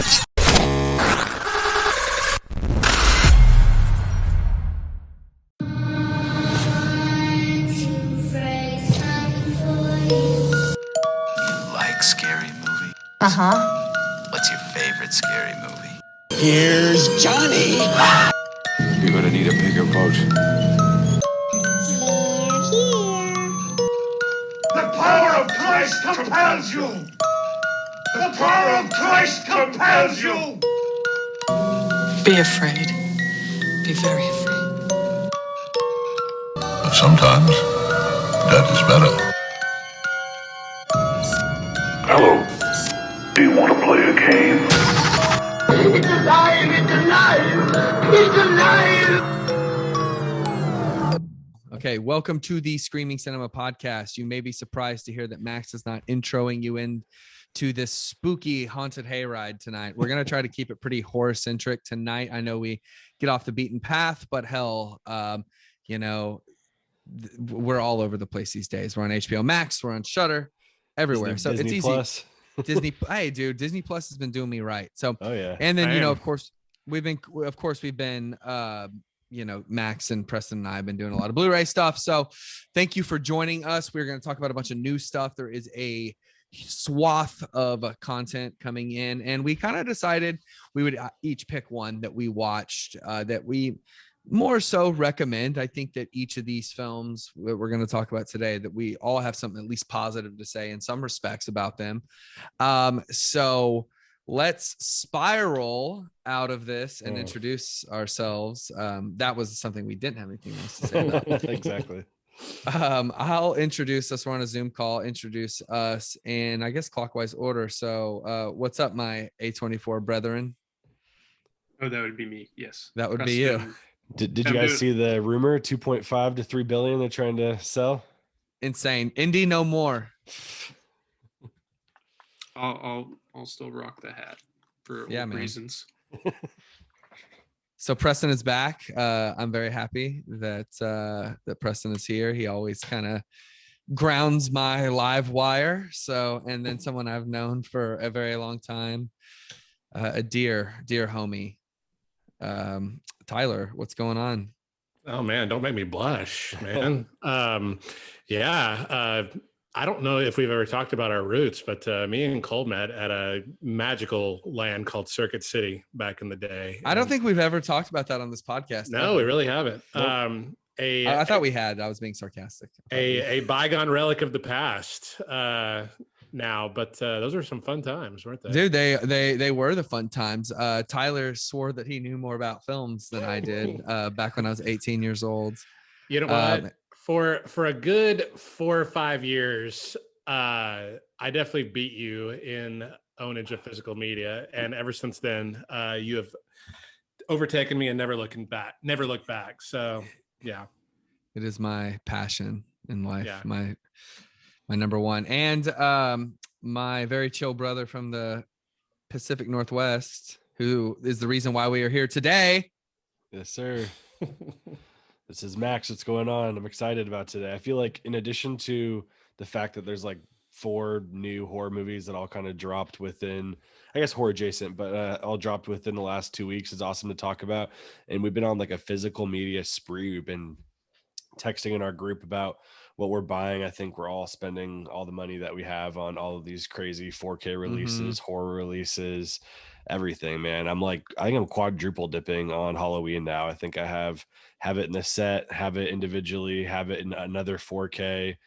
Like scary movie? Uh-huh. What's your favorite scary movie? Here's Johnny. You're gonna need a bigger boat. Here. The power of Christ compels you! The power of Christ compels you! Be afraid. Be very afraid. But sometimes, that is better. Hello. Do you want to play a game? It's alive! It's alive! It's alive! Okay, welcome to the Screaming Cinema Podcast. You may be surprised to hear that Max is not introing you into this spooky haunted hayride tonight. We're going to try to keep it pretty horror-centric tonight. I know we get off the beaten path, but hell, we're all over the place these days. We're on HBO Max, we're on Shudder, everywhere. Disney, so Disney it's Plus. easy. Hey, dude, Disney Plus has been doing me right. So, Oh yeah. and then, of course, we've been Max and Preston and I have been doing a lot of Blu-ray stuff. So thank you for joining us. We're going to talk about a bunch of new stuff. There is a swath of content coming in, and we kind of decided we would each pick one that we watched that we more so recommend. I think that each of these films that we're going to talk about today, that we all have something at least positive to say in some respects about them. So let's spiral out of this and introduce ourselves. That was something we didn't have anything else to say about. Exactly. I'll introduce us. We're on a Zoom call. Introduce us in, I guess, clockwise order. So what's up, my A24 brethren? Oh, that would be me. Yes. That would Preston. be you. Did you guys see the rumor 2.5 to 3 billion they're trying to sell? Insane. Indie no more. I'll still rock the hat for reasons. So Preston is back. I'm very happy that Preston is here. He always kind of grounds my live wire. So, and then someone I've known for a very long time, a dear homie, Tyler. What's going on? Oh man, don't make me blush, man. I don't know if we've ever talked about our roots, but me and Cole met at a magical land called Circuit City back in the day. I don't think we've ever talked about that on this podcast. No, we really haven't. Nope. I thought we had. I was being sarcastic. A bygone relic of the past now, but those were some fun times, weren't they? Dude, they were the fun times. Tyler swore that he knew more about films than I did back when I was 18 years old. You know what? For a good 4 or 5 years, I definitely beat you in ownage of physical media, and ever since then, you have overtaken me and never looked back. So, yeah, it is my passion in life. Yeah. My number one, and my very chill brother from the Pacific Northwest, who is the reason why we are here today. Yes, sir. This is Max. What's going on? I'm excited about today. I feel like in addition to the fact that there's like 4 new horror movies that all kind of dropped within, I guess horror adjacent, but all dropped within the last 2 weeks, is awesome to talk about. And we've been on like a physical media spree. We've been texting in our group about what we're buying. I think we're all spending all the money that we have on all of these crazy 4K releases, horror releases, everything, man. I think I'm quadruple dipping on Halloween now. I think I have it in a set, have it individually, have it in another 4K.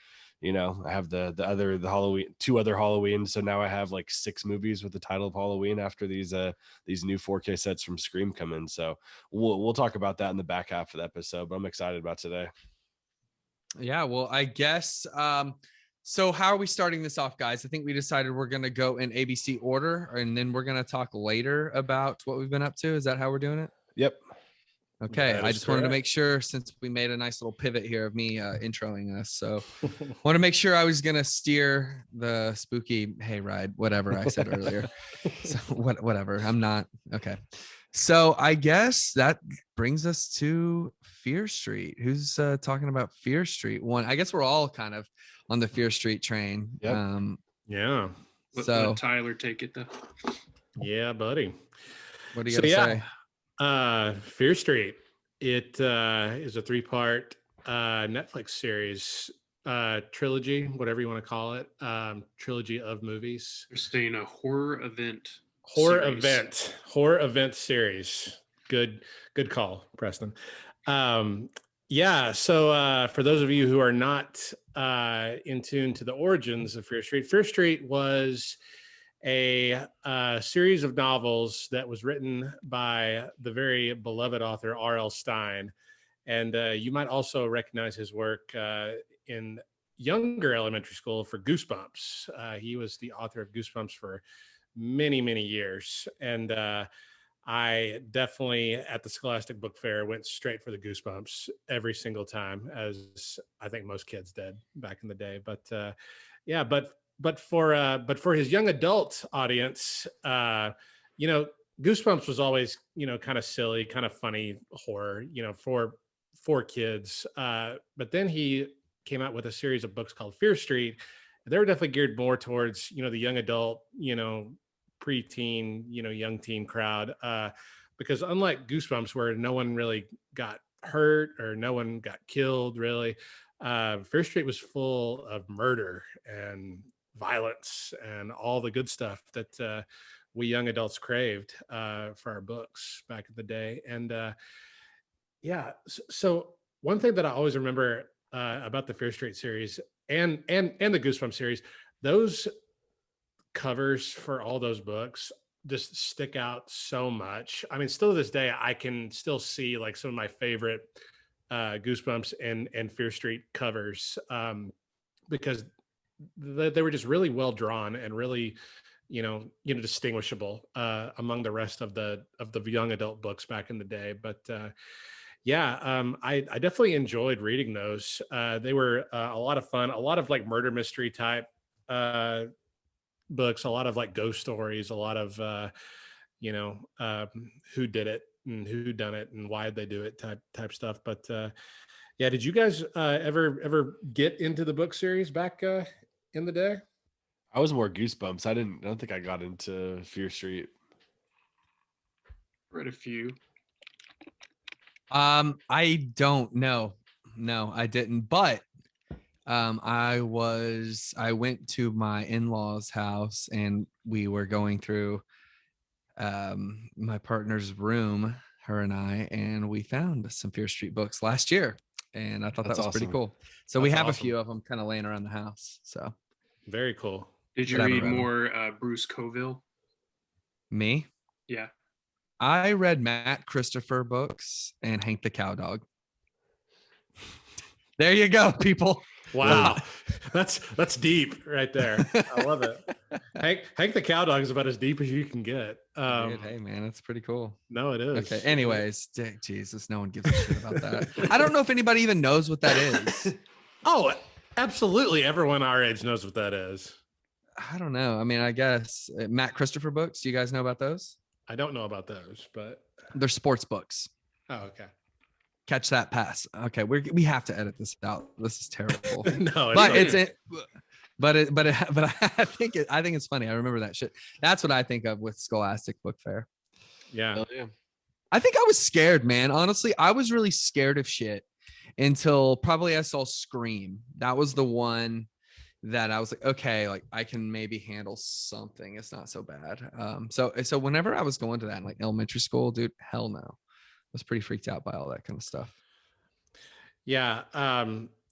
You know, I have the Halloween, 2 other Halloweens. So now I have like 6 movies with the title of Halloween after these new 4K sets from Scream come in. So we'll talk about that in the back half of the episode, but I'm excited about today. Yeah, well, I guess. So how are we starting this off, guys? I think we decided we're going to go in ABC order, and then we're going to talk later about what we've been up to. Is that how we're doing it? Yep. Okay. I just wanted to make sure, since we made a nice little pivot here of me introing us. So want to make sure I was going to steer the spooky hayride, whatever I said earlier. So whatever. I'm not. Okay. So I guess that brings us to Fear Street. Who's talking about Fear Street? One, I guess we're all kind of on the Fear Street train. Yep. Yeah. Let Tyler take it though. Yeah, buddy. What do you So got to say? Fear Street. It is a 3-part Netflix series, trilogy, whatever you want to call it, trilogy of movies. They're saying a horror event. Horror event series. Good call, Preston. Yeah. So for those of you who are not in tune to the origins of Fear Street was a series of novels that was written by the very beloved author R.L. Stine. And you might also recognize his work in younger elementary school for Goosebumps. He was the author of Goosebumps for many, many years. And I definitely, at the Scholastic Book Fair, went straight for the Goosebumps every single time, as I think most kids did back in the day. But yeah, but for his young adult audience, Goosebumps was always, kind of silly, kind of funny horror, for kids. But then he came out with a series of books called Fear Street. They were definitely geared more towards, the young adult, preteen, young teen crowd. Because unlike Goosebumps, where no one really got hurt or no one got killed, really, Fear Street was full of murder and violence and all the good stuff that we young adults craved for our books back in the day. And so one thing that I always remember about the Fear Street series and the Goosebumps series, those covers for all those books just stick out so much. I mean, still to this day, I can still see like some of my favorite Goosebumps and Fear Street covers because they were just really well drawn and really, distinguishable among the rest of the young adult books back in the day. But I definitely enjoyed reading those. They were a lot of fun, a lot of like murder mystery type books, a lot of like ghost stories, a lot of who did it and who done it and why did they do it type stuff. But did you guys ever get into the book series back in the day? I was more Goosebumps. I don't think I got into Fear Street. Read a few. I don't know. No, I didn't. But I went to my in-laws' house and we were going through my partner's room, her and I, and we found some Fear Street books last year. And I thought that was awesome. Pretty cool. So we have a few of them kind of laying around the house. So very cool. Did you read more Bruce Coville? Me? Yeah. I read Matt Christopher books and Hank the Cowdog. There you go, people. Wow. That's deep right there. I love it. Hank the Cowdog is about as deep as you can get. Dude, hey man, that's pretty cool. No, it is. Okay. Anyways, Jesus, no one gives a shit about that. I don't know if anybody even knows what that is. Oh, absolutely. Everyone our age knows what that is. I don't know. I mean, I guess Matt Christopher books. Do you guys know about those? I don't know about those, but they're sports books. Oh, okay. Catch that pass. Okay, we have to edit this out. This is terrible. No, but I think it's funny. I remember that shit. That's what I think of with Scholastic Book Fair. Yeah. I think I was scared, man. Honestly, I was really scared of shit until probably I saw Scream. That was the one that I was like, okay, like I can maybe handle something. It's not so bad. So whenever I was going to that in like elementary school, dude, hell no. I was pretty freaked out by all that kind of stuff. Yeah.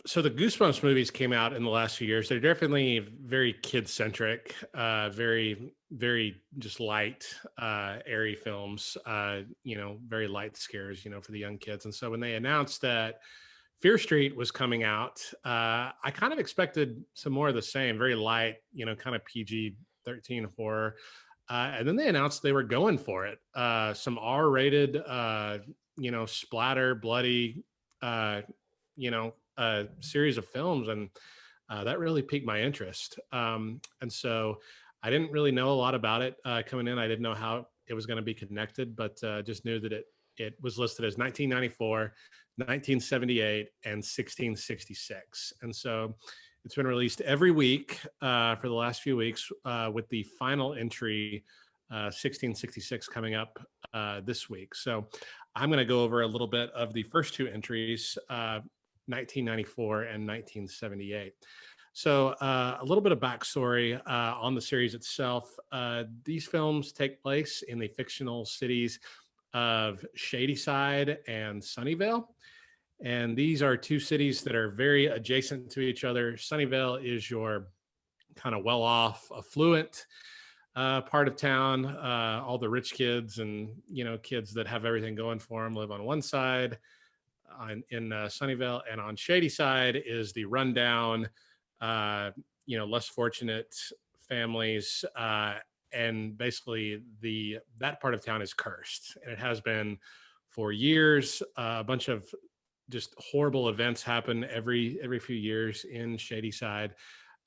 So the Goosebumps movies came out in the last few years. They're definitely very kid-centric, very, very just light, airy films, very light scares, for the young kids. And so when they announced that Fear Street was coming out, I kind of expected some more of the same, very light, kind of PG-13 horror. And then they announced they were going for it. Some R-rated, splatter, bloody, series of films. And that really piqued my interest. And so I didn't really know a lot about it coming in. I didn't know how it was going to be connected, but just knew that it was listed as 1994, 1978, and 1666. And so it's been released every week for the last few weeks with the final entry 1666 coming up this week. So I'm going to go over a little bit of the first two entries, 1994 and 1978. So a little bit of backstory on the series itself. These films take place in the fictional cities of Shadyside and Sunnyvale. And these are two cities that are very adjacent to each other. Sunnyvale is your kind of well-off, affluent part of town. All the rich kids and, kids that have everything going for them live on one side in Sunnyvale. And on Shadyside is the rundown, less fortunate families. And basically that part of town is cursed, and it has been for years. A bunch of just horrible events happen every few years in Shadyside.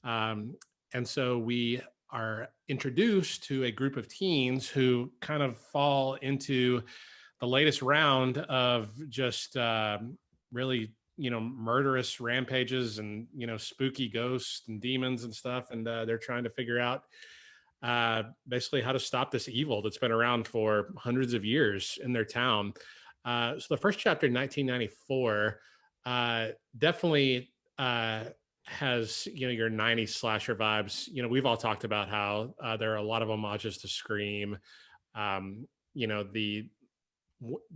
And so we are introduced to a group of teens who kind of fall into the latest round of just really, murderous rampages and, spooky ghosts and demons and stuff. And they're trying to figure out basically how to stop this evil that's been around for hundreds of years in their town. So the first chapter, 1994, definitely has, your 90s slasher vibes. We've all talked about how there are a lot of homages to Scream. The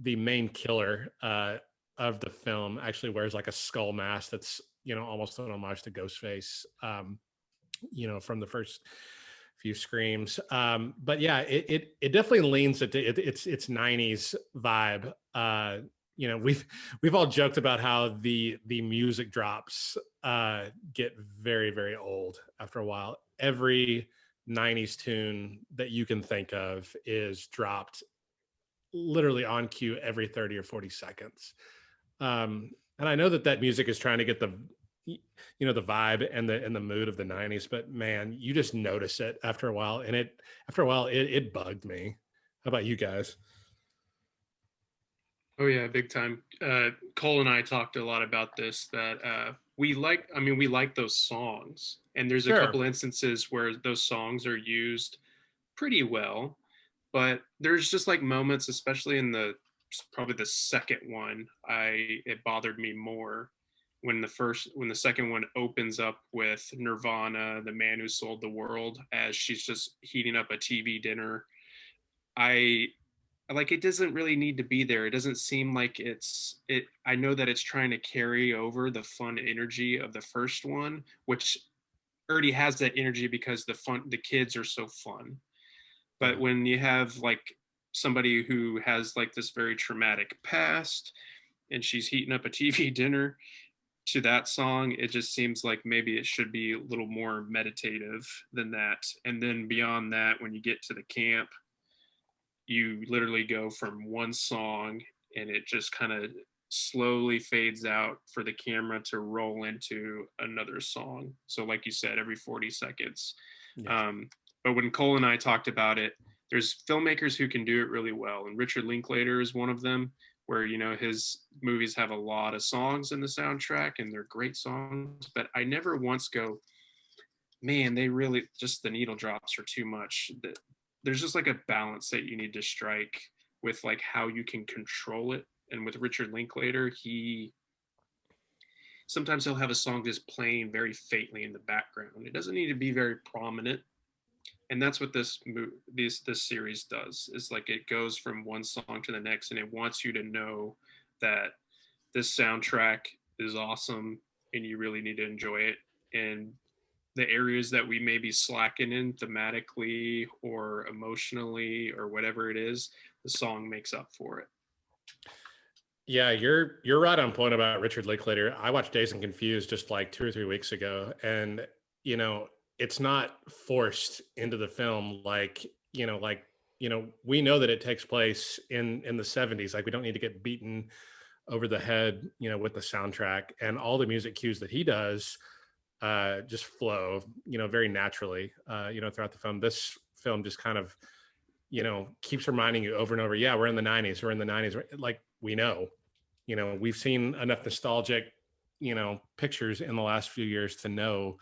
main killer of the film actually wears like a skull mask that's, almost an homage to Ghostface, from the first few Screams. But yeah, it definitely leans into it's 90s vibe. We've all joked about how the music drops get very, very old after a while. Every 90s tune that you can think of is dropped literally on cue every 30 or 40 seconds. And I know that music is trying to get the vibe and the mood of the 90s, but man, you just notice it after a while. And it bugged me. How about you guys? Oh yeah, big time. Cole and I talked a lot about this, that we like those songs, and there's a couple instances where those songs are used pretty well, but there's just like moments, especially in probably the second one, it bothered me more when the second one opens up with Nirvana, The Man Who Sold the World, as she's just heating up a TV dinner. It doesn't really need to be there. It doesn't seem like I know that it's trying to carry over the fun energy of the first one, which already has that energy because the kids are so fun. But when you have like somebody who has like this very traumatic past and she's heating up a TV dinner to that song, it just seems like maybe it should be a little more meditative than that. And then beyond that, when you get to the camp, you literally go from one song and it just kind of slowly fades out for the camera to roll into another song. So like you said, every 40 seconds. Yeah. But when Cole and I talked about it, there's filmmakers who can do it really well. And Richard Linklater is one of them, where, his movies have a lot of songs in the soundtrack and they're great songs, but I never once go, man, they really just, the needle drops are too much. There's just like a balance that you need to strike with like how you can control it. And with Richard Linklater, sometimes he'll have a song just playing very faintly in the background. It doesn't need to be very prominent. And that's what this series does, is like it goes from one song to the next, and it wants you to know that this soundtrack is awesome and you really need to enjoy it. And the areas that we may be slacking in thematically or emotionally or whatever it is, the song makes up for it. Yeah, you're right on point about Richard Linklater. I watched Dazed and Confused just like 2 or 3 weeks ago, and it's not forced into the film we know that it takes place in the 70s. Like, we don't need to get beaten over the head with the soundtrack, and all the music cues that he does just flow very naturally throughout the film. This film just kind of keeps reminding you over and over, yeah, we're in the 90s. Like, we know we've seen enough nostalgic pictures in the last few years to know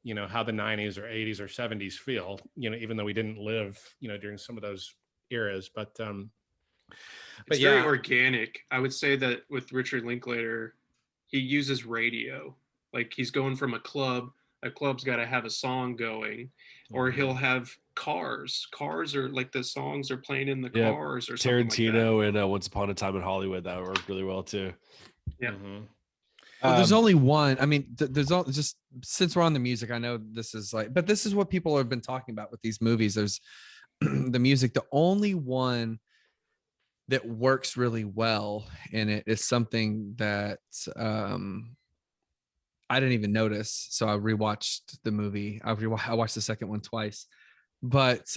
how the 90s or 80s or 70s feel, even though we didn't live, during some of those eras. But it's very organic. I would say that with Richard Linklater, he uses radio. Like he's going from a club's got to have a song going, or he'll have cars are like the songs are playing in the cars or something Tarantino like that. and Once Upon a Time in Hollywood, that worked really well too. Yeah. Well, there's only one. I mean, there's just, since we're on the music, I know this is like, but this is what people have been talking about with these movies. There's the music. The only one that works really well in it is something that I didn't even notice. So I rewatched the movie. I watched the second one twice, but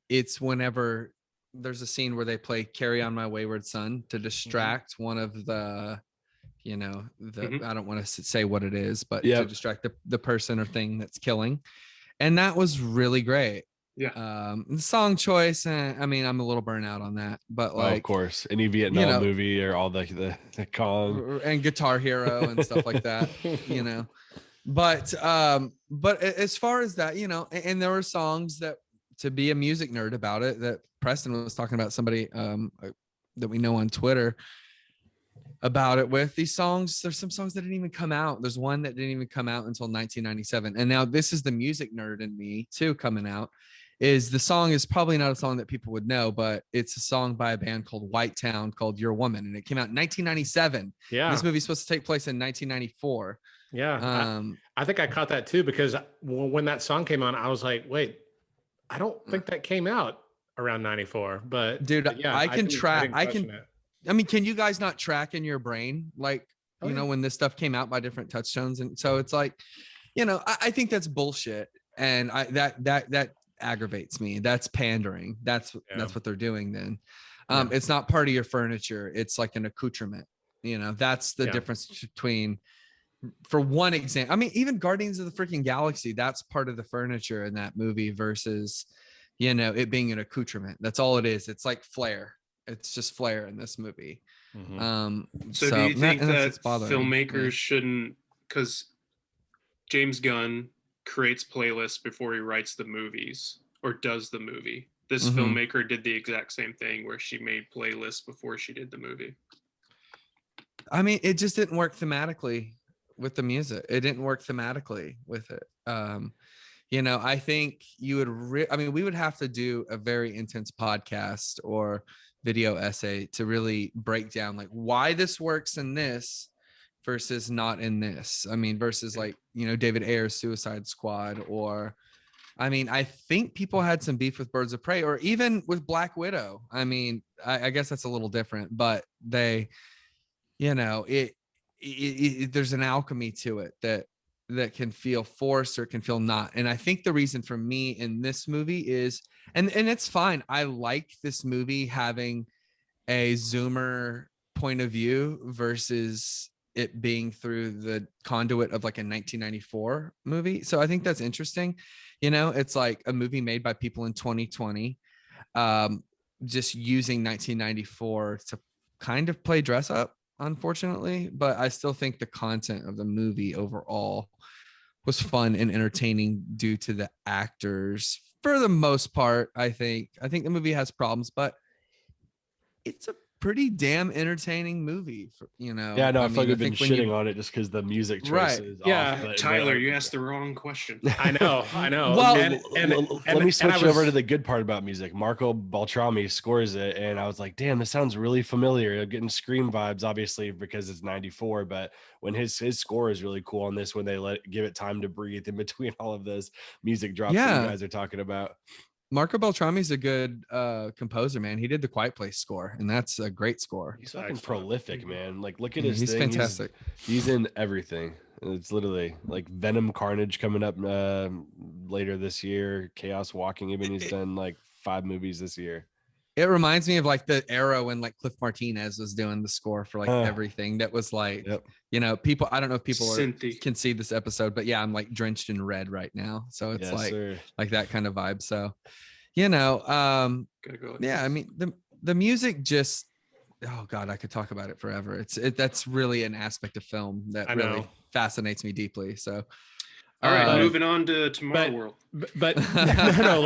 it's whenever there's a scene where they play "Carry On My Wayward Son" to distract one of the, I don't want to say what it is, but to distract the person or thing that's killing. And that was really great. Yeah. The song choice, I mean, I'm a little burnt out on that, but like, of course, any Vietnam movie or all the Kong and Guitar Hero and stuff like that, but as far as that, and there were songs that, to be a music nerd about it, that Preston was talking about, somebody that we know on Twitter about it, with these songs. There's some songs that didn't even come out. There's one that didn't even come out until 1997. And now this is the music nerd in me too coming out. Is the song is probably not a song that people would know, but it's a song by a band called White Town called "You're a Woman," and it came out in 1997. Yeah. This movie's supposed to take place in 1994. Yeah. I think I caught that too, because when that song came on, I was like, wait, I don't think that came out around 94. But dude, yeah, I can track. it. I mean, can you guys not track in your brain, like, when this stuff came out by different touchstones? And so it's like, I think that's bullshit. And that aggravates me. That's pandering. That's what they're doing then. It's not part of your furniture. It's like an accoutrement. That's the difference between, for one example, I mean, even Guardians of the freaking Galaxy, that's part of the furniture in that movie versus, it being an accoutrement. That's all it is. It's like flair. It's just flair in this movie. So do you think that filmmakers shouldn't, because James Gunn creates playlists before he writes the movies or does the movie? This filmmaker did the exact same thing, where she made playlists before she did the movie. I mean, it just didn't work thematically with the music. It didn't work thematically with it. I think you would, we would have to do a very intense podcast or video essay to really break down like why this works in this versus not in this. I mean, versus like, David Ayer's Suicide Squad, or, I mean, I think people had some beef with Birds of Prey, or even with Black Widow. I mean, I guess that's a little different, but they, there's an alchemy to it that can feel forced or can feel not. And I think the reason for me in this movie is, and it's fine, I like this movie having a Zoomer point of view versus it being through the conduit of like a 1994 movie. So I think that's interesting. It's like a movie made by people in 2020, just using 1994 to kind of play dress up, unfortunately. But I still think the content of the movie overall was fun and entertaining due to the actors for the most part. I think the movie has problems, but it's a pretty damn entertaining movie. I feel like we've been shitting on it just because the music choice is off. But, Tyler, you asked the wrong question. I know. Well, let me switch over to the good part about music. Marco Beltrami scores it, and I was like, damn, this sounds really familiar. I'm getting Scream vibes, obviously, because it's 94, but when his score is really cool on this, when they give it time to breathe in between all of those music drops that you guys are talking about. Marco Beltrami's a good composer, man. He did the Quiet Place score, and that's a great score. He's fucking prolific, man. Like, look at his He's thing. fantastic. He's in everything. It's literally like Venom Carnage coming up later this year. Chaos Walking. I mean, he's done like 5 movies this year. It reminds me of like the era when like Cliff Martinez was doing the score for like everything that was like, people, I don't know if people can see this episode, but yeah, I'm like drenched in red right now. So it's like that kind of vibe. So, I mean, the music just, oh God, I could talk about it forever. That's really an aspect of film that really fascinates me deeply. So, All right, But- moving on to Tomorrow World. But no,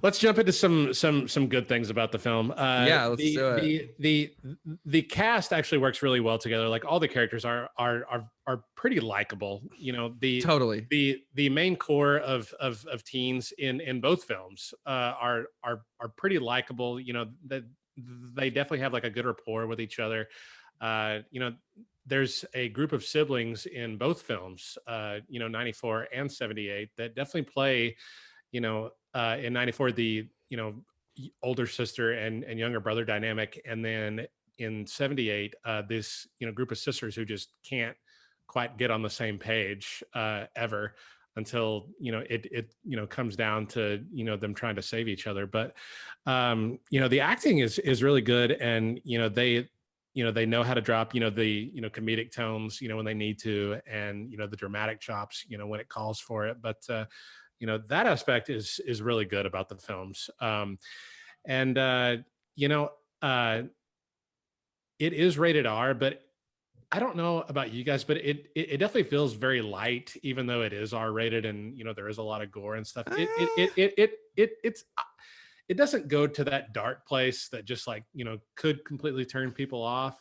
let's jump into some good things about the film. Yeah, let's do it. The cast actually works really well together. Like all the characters are pretty likable. You know, the main core of teens in both films are pretty likable. You know, that they definitely have like a good rapport with each other. You know, there's a group of siblings in both films, 94 and 78, that definitely play, in 94, the, older sister and younger brother dynamic. And then in 78, this, group of sisters who just can't quite get on the same page ever until, it comes down to, them trying to save each other. But, the acting is really good. And, they know how to drop, the, comedic tones, when they need to, and, the dramatic chops, when it calls for it. But, that aspect is really good about the films. It is rated R, but I don't know about you guys, but it definitely feels very light, even though it is R rated and, there is a lot of gore and stuff. It doesn't go to that dark place that just like, could completely turn people off.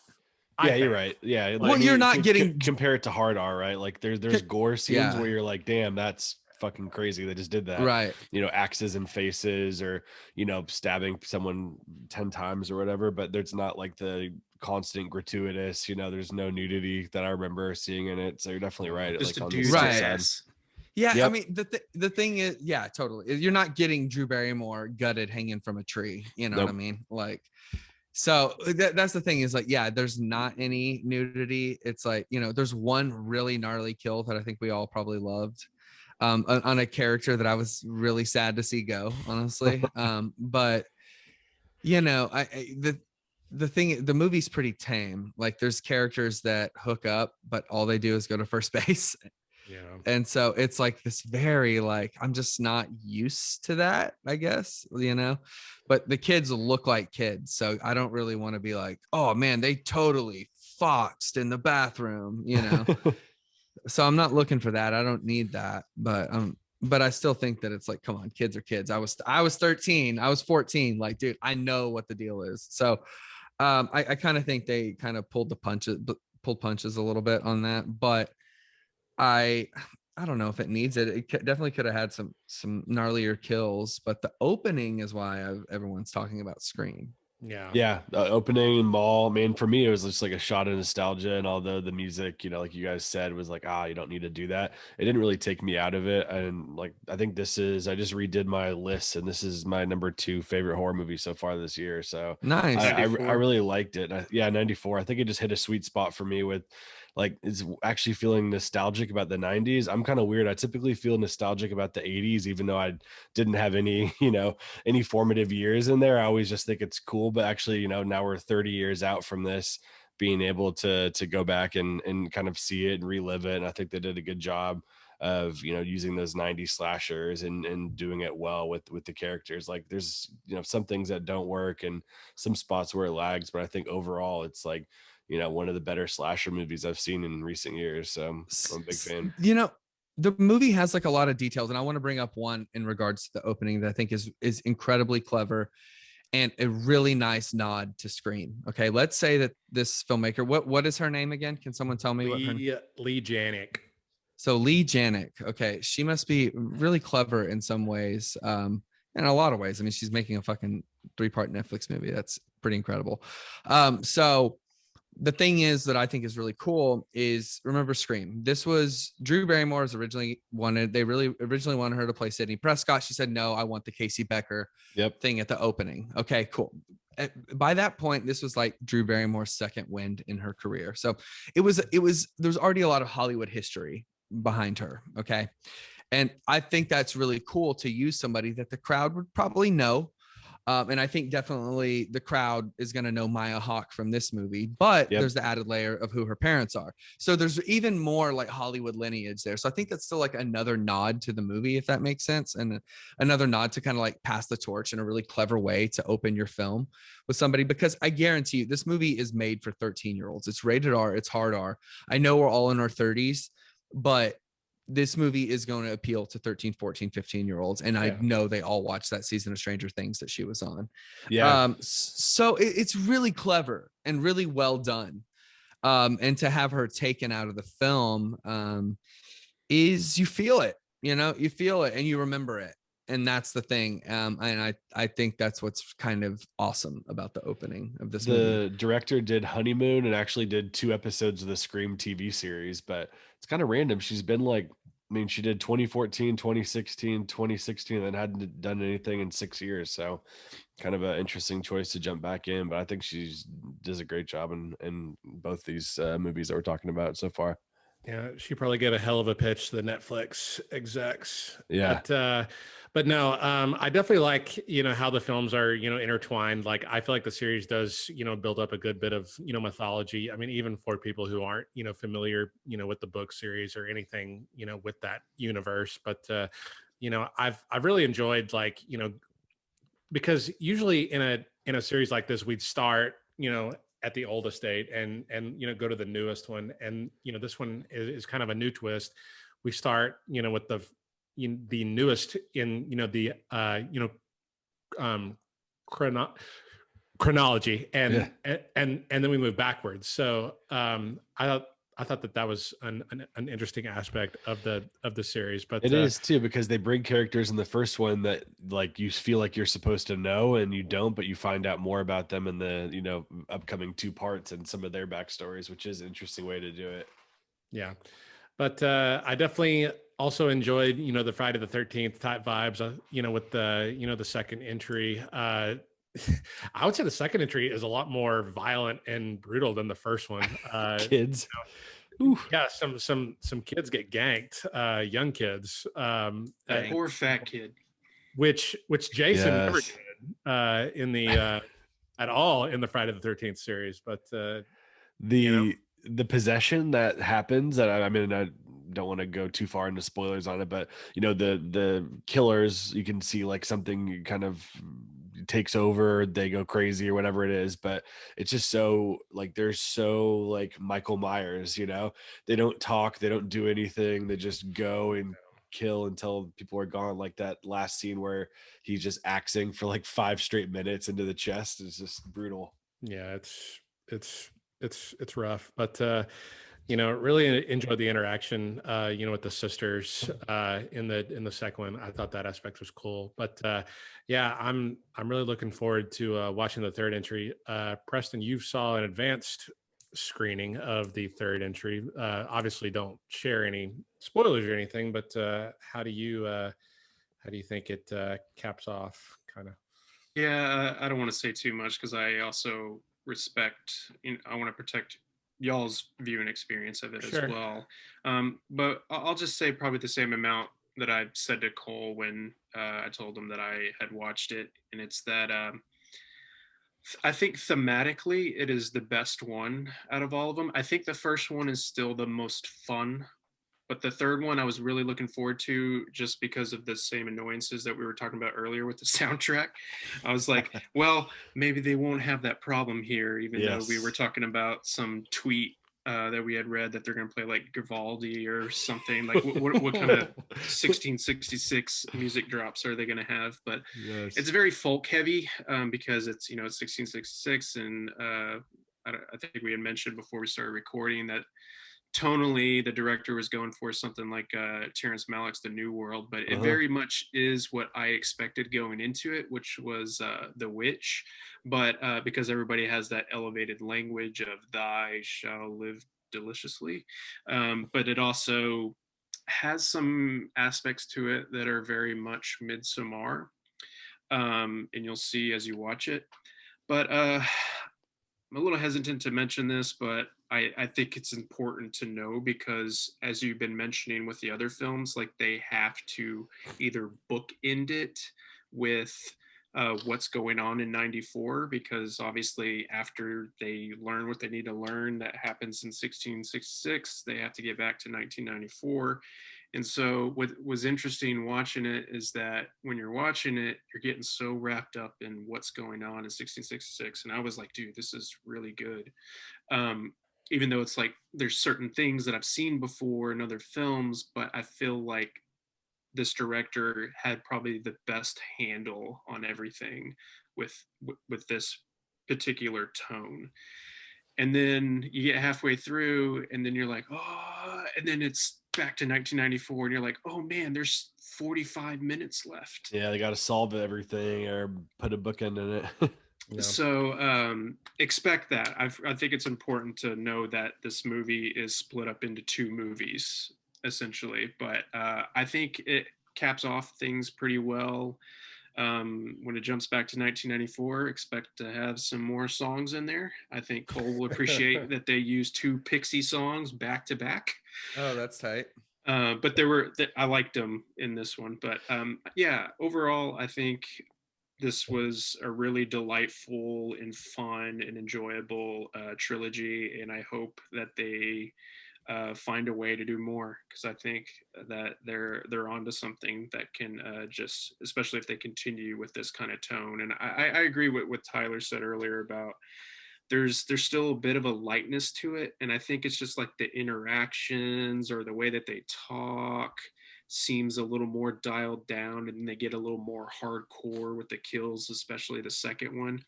Yeah, you're right. Yeah. Well, you're not getting compare it to hard R, right? Like there's gore scenes where you're like, damn, that's fucking crazy. They just did that. Right. Axes and faces, or, stabbing someone 10 times or whatever, but there's not like the constant gratuitous, there's no nudity that I remember seeing in it. So you're definitely right. Just like a on dude's the ass. Yeah, Yep. I mean the thing is, yeah, totally. You're not getting Drew Barrymore gutted hanging from a tree. You know what I mean? Like, so that's the thing is like, yeah, there's not any nudity. It's like, there's one really gnarly kill that I think we all probably loved, on a character that I was really sad to see go, honestly. But the movie's pretty tame. Like there's characters that hook up, but all they do is go to first base. Yeah. And so it's like this very like, I'm just not used to that, I guess, but the kids look like kids. So I don't really want to be like, oh man, they totally foxed in the bathroom, So I'm not looking for that. I don't need that. But I still think that it's like, come on, kids are kids. I was 13, I was 14. Like, dude, I know what the deal is. So I kind of think they kind of pulled punches a little bit on that, but I don't know if it needs it. It definitely could have had some gnarlier kills, but the opening is why everyone's talking about Scream. Yeah. Opening mall, man, for me, it was just like a shot of nostalgia. And although the music, like you guys said, was like, you don't need to do that, it didn't really take me out of it. And like, I think I just redid my list, and this is my number 2 favorite horror movie so far this year. So nice. I really liked it. 94. I think it just hit a sweet spot for me with like, it's actually feeling nostalgic about the 90s. I'm kind of weird. I typically feel nostalgic about the 80s, even though I didn't have any, any formative years in there. I always just think it's cool, but actually, now we're 30 years out from this, being able to go back and kind of see it and relive it. And I think they did a good job of, using those 90s slashers and doing it well with the characters. Like there's, some things that don't work and some spots where it lags, but I think overall it's like, one of the better slasher movies I've seen in recent years. So I'm a big fan. The movie has like a lot of details, and I want to bring up one in regards to the opening that I think is incredibly clever and a really nice nod to Scream. Okay, let's say that this filmmaker, what is her name again? Can someone tell me Lee Janik. So Lee Janik. Okay, she must be really clever in some ways. In a lot of ways. I mean, she's making a fucking 3-part Netflix movie. That's pretty incredible. So the thing is that I think is really cool is, remember Scream. This was Drew Barrymore's originally wanted her to play Sidney Prescott. She said, no, I want the Casey Becker thing at the opening. Okay, cool. By that point, this was like Drew Barrymore's second wind in her career. So there's already a lot of Hollywood history behind her. Okay. And I think that's really cool to use somebody that the crowd would probably know. And I think definitely the crowd is going to know Maya Hawke from this movie, but there's the added layer of who her parents are. So there's even more like Hollywood lineage there. So I think that's still like another nod to the movie, if that makes sense. And another nod to kind of like pass the torch in a really clever way to open your film with somebody, because I guarantee you this movie is made for 13-year-olds. It's rated R. It's hard R. I know we're all in our 30s, but this movie is going to appeal to 13, 14, 15-year-olds. And I Yeah. know they all watched that season of Stranger Things that she was on. Yeah. So it's really clever and really well done. And to have her taken out of the film is, you feel it, you feel it and you remember it. And that's the thing. And I think that's what's kind of awesome about the opening of this movie. The director did Honeymoon and actually did 2 episodes of the Scream TV series, but it's kind of random. She's been like, I mean, she did 2014, 2016, 2016, and hadn't done anything in 6 years. So kind of an interesting choice to jump back in, but I think she does a great job in both these movies that we're talking about so far. Yeah, she probably gave a hell of a pitch to the Netflix execs. Yeah. But no, I definitely like, how the films are, intertwined. Like, I feel like the series does, build up a good bit of, mythology. I mean, even for people who aren't, familiar, with the book series or anything, with that universe. But, I've really enjoyed, like, because usually in a series like this, we'd start, at the old estate and go to the newest one, and this one is kind of a new twist. We start with the newest in the chronology, and then we move backwards. So I thought that was an interesting aspect of the series. But it is too, because they bring characters in the first one that like you feel like you're supposed to know and you don't, but you find out more about them in the upcoming 2 parts and some of their backstories, which is an interesting way to do it. Yeah, but I definitely also enjoyed the Friday the 13th type vibes. With the second entry. I would say the second entry is a lot more violent and brutal than the first one. Kids. Yeah, some kids get ganked, young kids. That poor fat kid. Which Jason never did in the at all in the Friday the 13th series. But the possession that happens, I mean, I don't want to go too far into spoilers on it, but the killers, you can see like something kind of takes over, they go crazy or whatever it is, but it's just so like they're so like Michael Myers, they don't talk, they don't do anything, they just go and kill until people are gone. Like that last scene where he's just axing for like 5 straight minutes into the chest is just brutal. Yeah, it's rough, but really enjoyed the interaction with the sisters in the second one. I thought that aspect was cool. But yeah, I'm really looking forward to watching the third entry. Preston, you saw an advanced screening of the third entry. Obviously don't share any spoilers or anything, but how do you think it caps off, kind of? Yeah, I don't want to say too much because I also respect, I want to protect y'all's viewing experience of it as well. But I'll just say probably the same amount that I said to Cole when I told him that I had watched it. And it's that I think thematically it is the best one out of all of them. I think the first one is still the most fun, but the third one I was really looking forward to just because of the same annoyances that we were talking about earlier with the soundtrack. I was like, well, maybe they won't have that problem here, even though we were talking about some tweet that we had read that they're going to play like Vivaldi or something. Like what kind of 1666 music drops are they going to have? But it's very folk heavy because it's, it's 1666. And I think we had mentioned before we started recording that tonally the director was going for something like Terrence Malick's The New World, but it very much is what I expected going into it, which was The Witch, but because everybody has that elevated language of thy shall live deliciously, but it also has some aspects to it that are very much Midsommar, and you'll see as you watch it. But I'm a little hesitant to mention this, but I think it's important to know because as you've been mentioning with the other films, like they have to either bookend it with what's going on in 94, because obviously after they learn what they need to learn that happens in 1666, they have to get back to 1994. And so what was interesting watching it is that when you're watching it, you're getting so wrapped up in what's going on in 1666. And I was like, dude, this is really good. even though it's like there's certain things that I've seen before in other films, but I feel like this director had probably the best handle on everything with this particular tone. And then you get halfway through and then you're like, oh, and then it's back to 1994 and you're like, oh man, there's 45 minutes left. Yeah, they got to solve everything or put a bookend in it. Yeah. So expect that. I think it's important to know that this movie is split up into 2 movies essentially, but I think it caps off things pretty well. When it jumps back to 1994, expect to have some more songs in there. I think Cole will appreciate that they used 2 Pixie songs back to back. Oh, that's tight. But I liked them in this one. But yeah, overall, I think this was a really delightful and fun and enjoyable trilogy, and I hope that they find a way to do more, because I think that they're onto something that can just, especially if they continue with this kind of tone. And I agree with what Tyler said earlier about there's still a bit of a lightness to it, and I think it's just like the interactions or the way that they talk seems a little more dialed down, and they get a little more hardcore with the kills, especially the second one.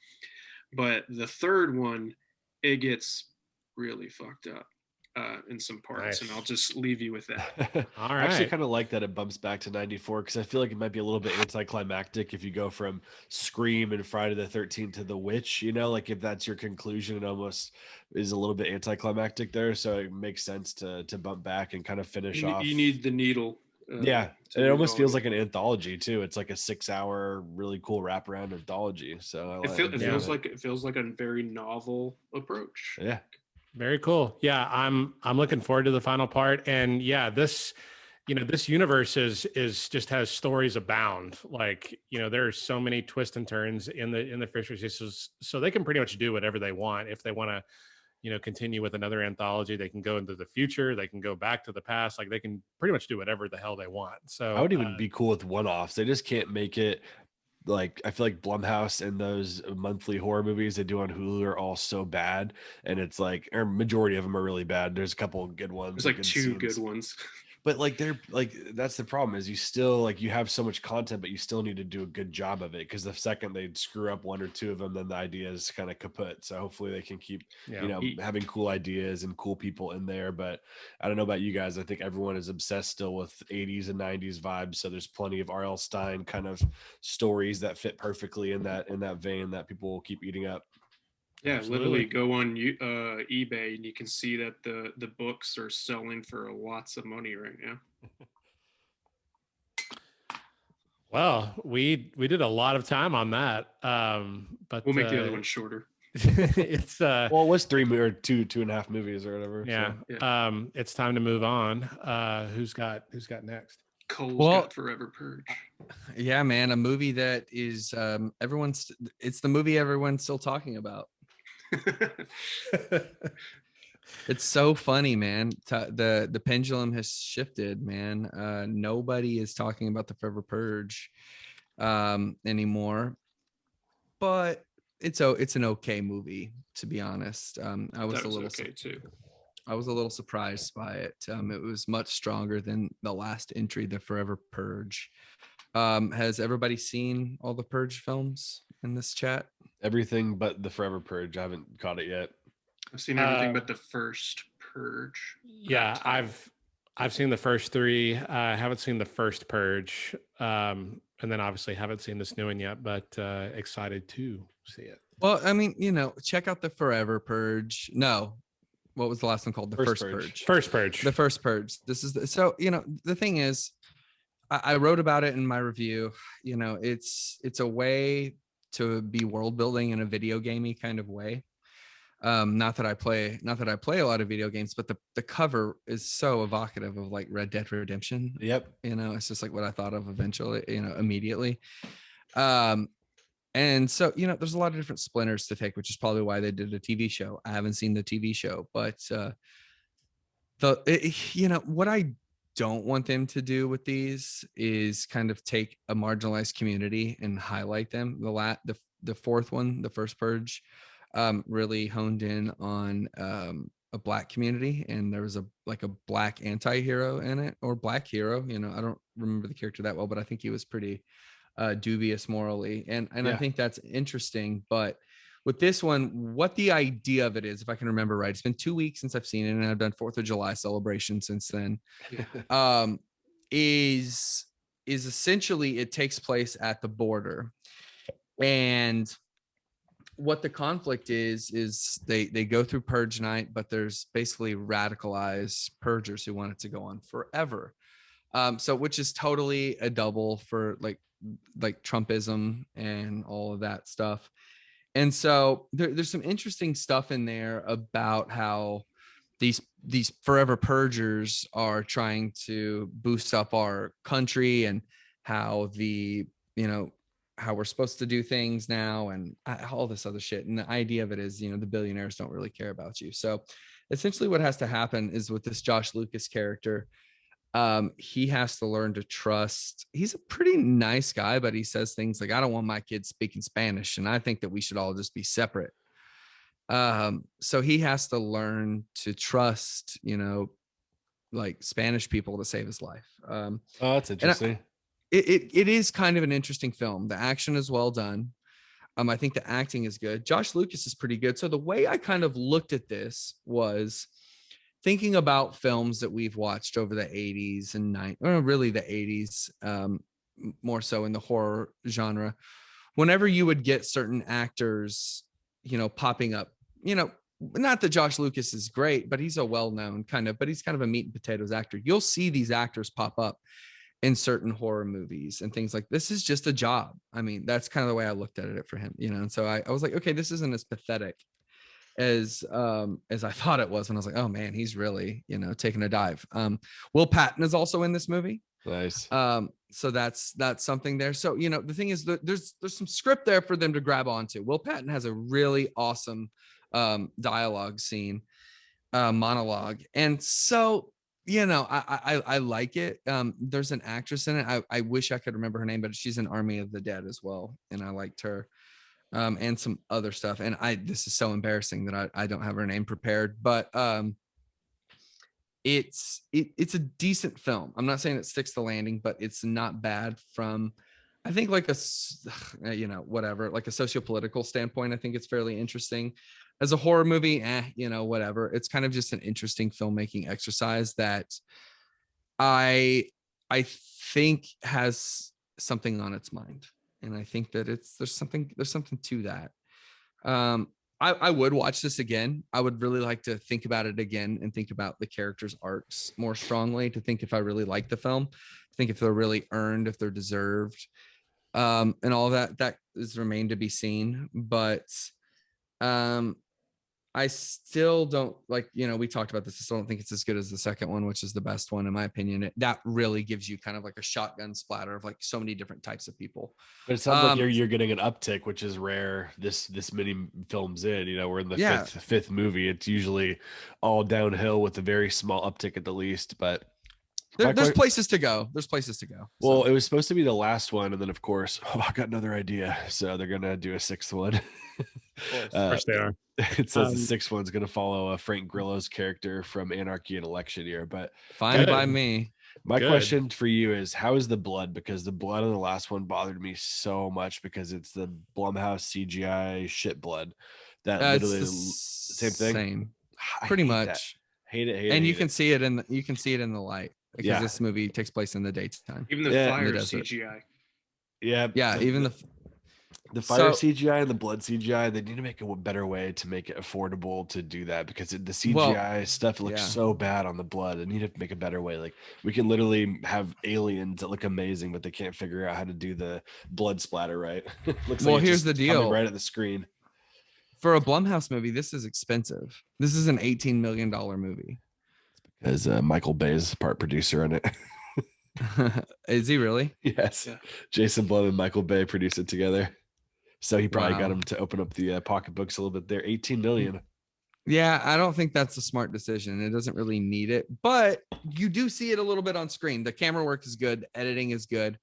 But the third one, it gets really fucked up in some parts, and I'll just leave you with that. All I actually right. kind of like that it bumps back to 94 because I feel like it might be a little bit anticlimactic if you go from Scream and Friday the 13th to The Witch, you know, like if that's your conclusion, it almost is a little bit anticlimactic there. So it makes sense to bump back and kind of finish off. You need the needle. Yeah. to And it move almost on. feels like an anthology too. It's like a 6-hour, really cool wraparound anthology. So It feels like a very novel approach. Yeah. Very cool. Yeah, I'm looking forward to the final part. And yeah, this universe is just has stories abound. Like, there's so many twists and turns in the Fisher sisters, so they can pretty much do whatever they want. If they want to, continue with another anthology, they can go into the future, they can go back to the past. Like, they can pretty much do whatever the hell they want. So I would even be cool with one-offs. They just can't make it like, I feel like Blumhouse and those monthly horror movies they do on Hulu are all so bad, and it's like, or majority of them are really bad. There's a couple of good ones. There's like good 2 scenes. good ones. But like they're like, that's the problem, is you still like, you have so much content, but you still need to do a good job of it, because the second they screw up 1 or 2 of them, then the idea is kind of kaput. So hopefully they can keep having cool ideas and cool people in there. But I don't know about you guys, I think everyone is obsessed still with 80s and 90s vibes, so there's plenty of R.L. Stine kind of stories that fit perfectly in that vein that people will keep eating up. Yeah, Absolutely. literally go on eBay and you can see that the books are selling for lots of money right now. Well, we did a lot of time on that. But We'll make the other one shorter. it's Well, it was 3 or 2.5 movies or whatever. yeah. So. It's time to move on. Who's got next? Cole's Well- got Forever Purge. Yeah, man, a movie that is it's the movie everyone's still talking about. It's so funny, man. The pendulum has shifted, man. Nobody is talking about the Forever Purge anymore, but it's an okay movie, to be honest. I was okay too. I was a little surprised by it. It was much stronger than the last entry, the Forever Purge. Has everybody seen all the Purge films in this chat? Everything but the Forever Purge. I haven't caught it yet. I've seen everything but the first Purge. Yeah, I've seen the first 3. I haven't seen the first Purge, and then obviously haven't seen this new one yet, but excited to see it. Well, I mean, check out the Forever Purge. No, what was the last one called? The First Purge. First Purge. The First Purge. This is the thing is, I wrote about it in my review. It's a way to be world building in a video gamey kind of way. Not that I play a lot of video games, but the cover is so evocative of like Red Dead Redemption. Yep. It's just like what I thought of immediately. And so, there's a lot of different splinters to take, which is probably why they did a TV show. I haven't seen the TV show, but what I don't want them to do with these is kind of take a marginalized community and highlight them. The fourth one, the First Purge, really honed in on black community, and there was a black anti-hero in it, or black hero. I don't remember the character that well, but I think he was pretty dubious morally, and I think that's interesting. But with this one, what the idea of it is, if I can remember right, it's been 2 weeks since I've seen it, and I've done 4th of July celebration since then. Is essentially, it takes place at the border, and what the conflict is they go through purge night, but there's basically radicalized purgers who want it to go on forever. So which is totally a double for like Trumpism and all of that stuff. And so there's some interesting stuff in there about how these forever purgers are trying to boost up our country, and how how we're supposed to do things now, and all this other shit. And the idea of it is, the billionaires don't really care about you. So essentially what has to happen is, with this Josh Lucas character, he has to learn to trust. He's a pretty nice guy, but he says things like, I don't want my kids speaking Spanish, and I think that we should all just be separate. So he has to learn to trust, like Spanish people to save his life. Oh, that's interesting. It is kind of an interesting film. The action is well done. I think the acting is good. Josh Lucas is pretty good. So the way I kind of looked at this was thinking about films that we've watched over the 80s and 90s, or really the 80s, more so in the horror genre. Whenever you would get certain actors, popping up, not that Josh Lucas is great, but he's a well-known but he's kind of a meat and potatoes actor. You'll see these actors pop up in certain horror movies and things like this. Is just a job. I mean, that's kind of the way I looked at it for him, and so I was like, okay, this isn't as pathetic as I thought it was. And I was like, oh man, he's really, taking a dive. Will Patton is also in this movie. Nice. So that's something there. So, the thing is that there's some script there for them to grab onto. Will Patton has a really awesome dialogue scene, monologue. And so, I like it. There's an actress in it. I wish I could remember her name, but she's in Army of the Dead as well. And I liked her. And some other stuff. And this is so embarrassing that I don't have her name prepared, but it's a decent film. I'm not saying it sticks the landing, but it's not bad from, I think, like a whatever, like a sociopolitical standpoint. I think it's fairly interesting. As a horror movie, whatever. It's kind of just an interesting filmmaking exercise that I think has something on its mind. And I think that there's something to that. I would watch this again. I would really like to think about it again and think about the characters' arcs more strongly, to think if I really like the film, think if they're really earned, if they're deserved, and all that is remained to be seen. But I still don't we talked about this. I still don't think it's as good as the second one, which is the best one in my opinion. That really gives you kind of like a shotgun splatter of like so many different types of people. But it sounds like you're getting an uptick, which is rare. This many films in, we're in the fifth movie. It's usually all downhill with a very small uptick at the least. But there's places to go. Well, it was supposed to be the last one, and then of course, I got another idea. So they're gonna do a sixth one. Of course they are. It says the sixth one's going to follow Frank Grillo's character from Anarchy and Election Year, but fine by me. My question for you is, how is the blood? Because the blood in the last one bothered me so much, because it's the Blumhouse CGI shit blood. That literally same thing. Same, pretty much. Hate it. And you can see it in the light, because this movie takes place in the daytime. Even the fire CGI. Yeah. Even the fire CGI and the blood CGI, they need to make a better way to make it affordable to do that, because the CGI stuff looks so bad on the blood. They need to make a better way. Like, we can literally have aliens that look amazing, but they can't figure out how to do the blood splatter right. Here's the deal. Right at the screen. For a Blumhouse movie, this is expensive. This is an $18 million movie. Because Michael Bay's part producer on it. Is he really? Yes. Yeah. Jason Blum and Michael Bay produced it together. So he probably got him to open up the pocketbooks a little bit there. 18 million. Yeah, I don't think that's a smart decision. It doesn't really need it, but you do see it a little bit on screen. The camera work is good. Editing is good.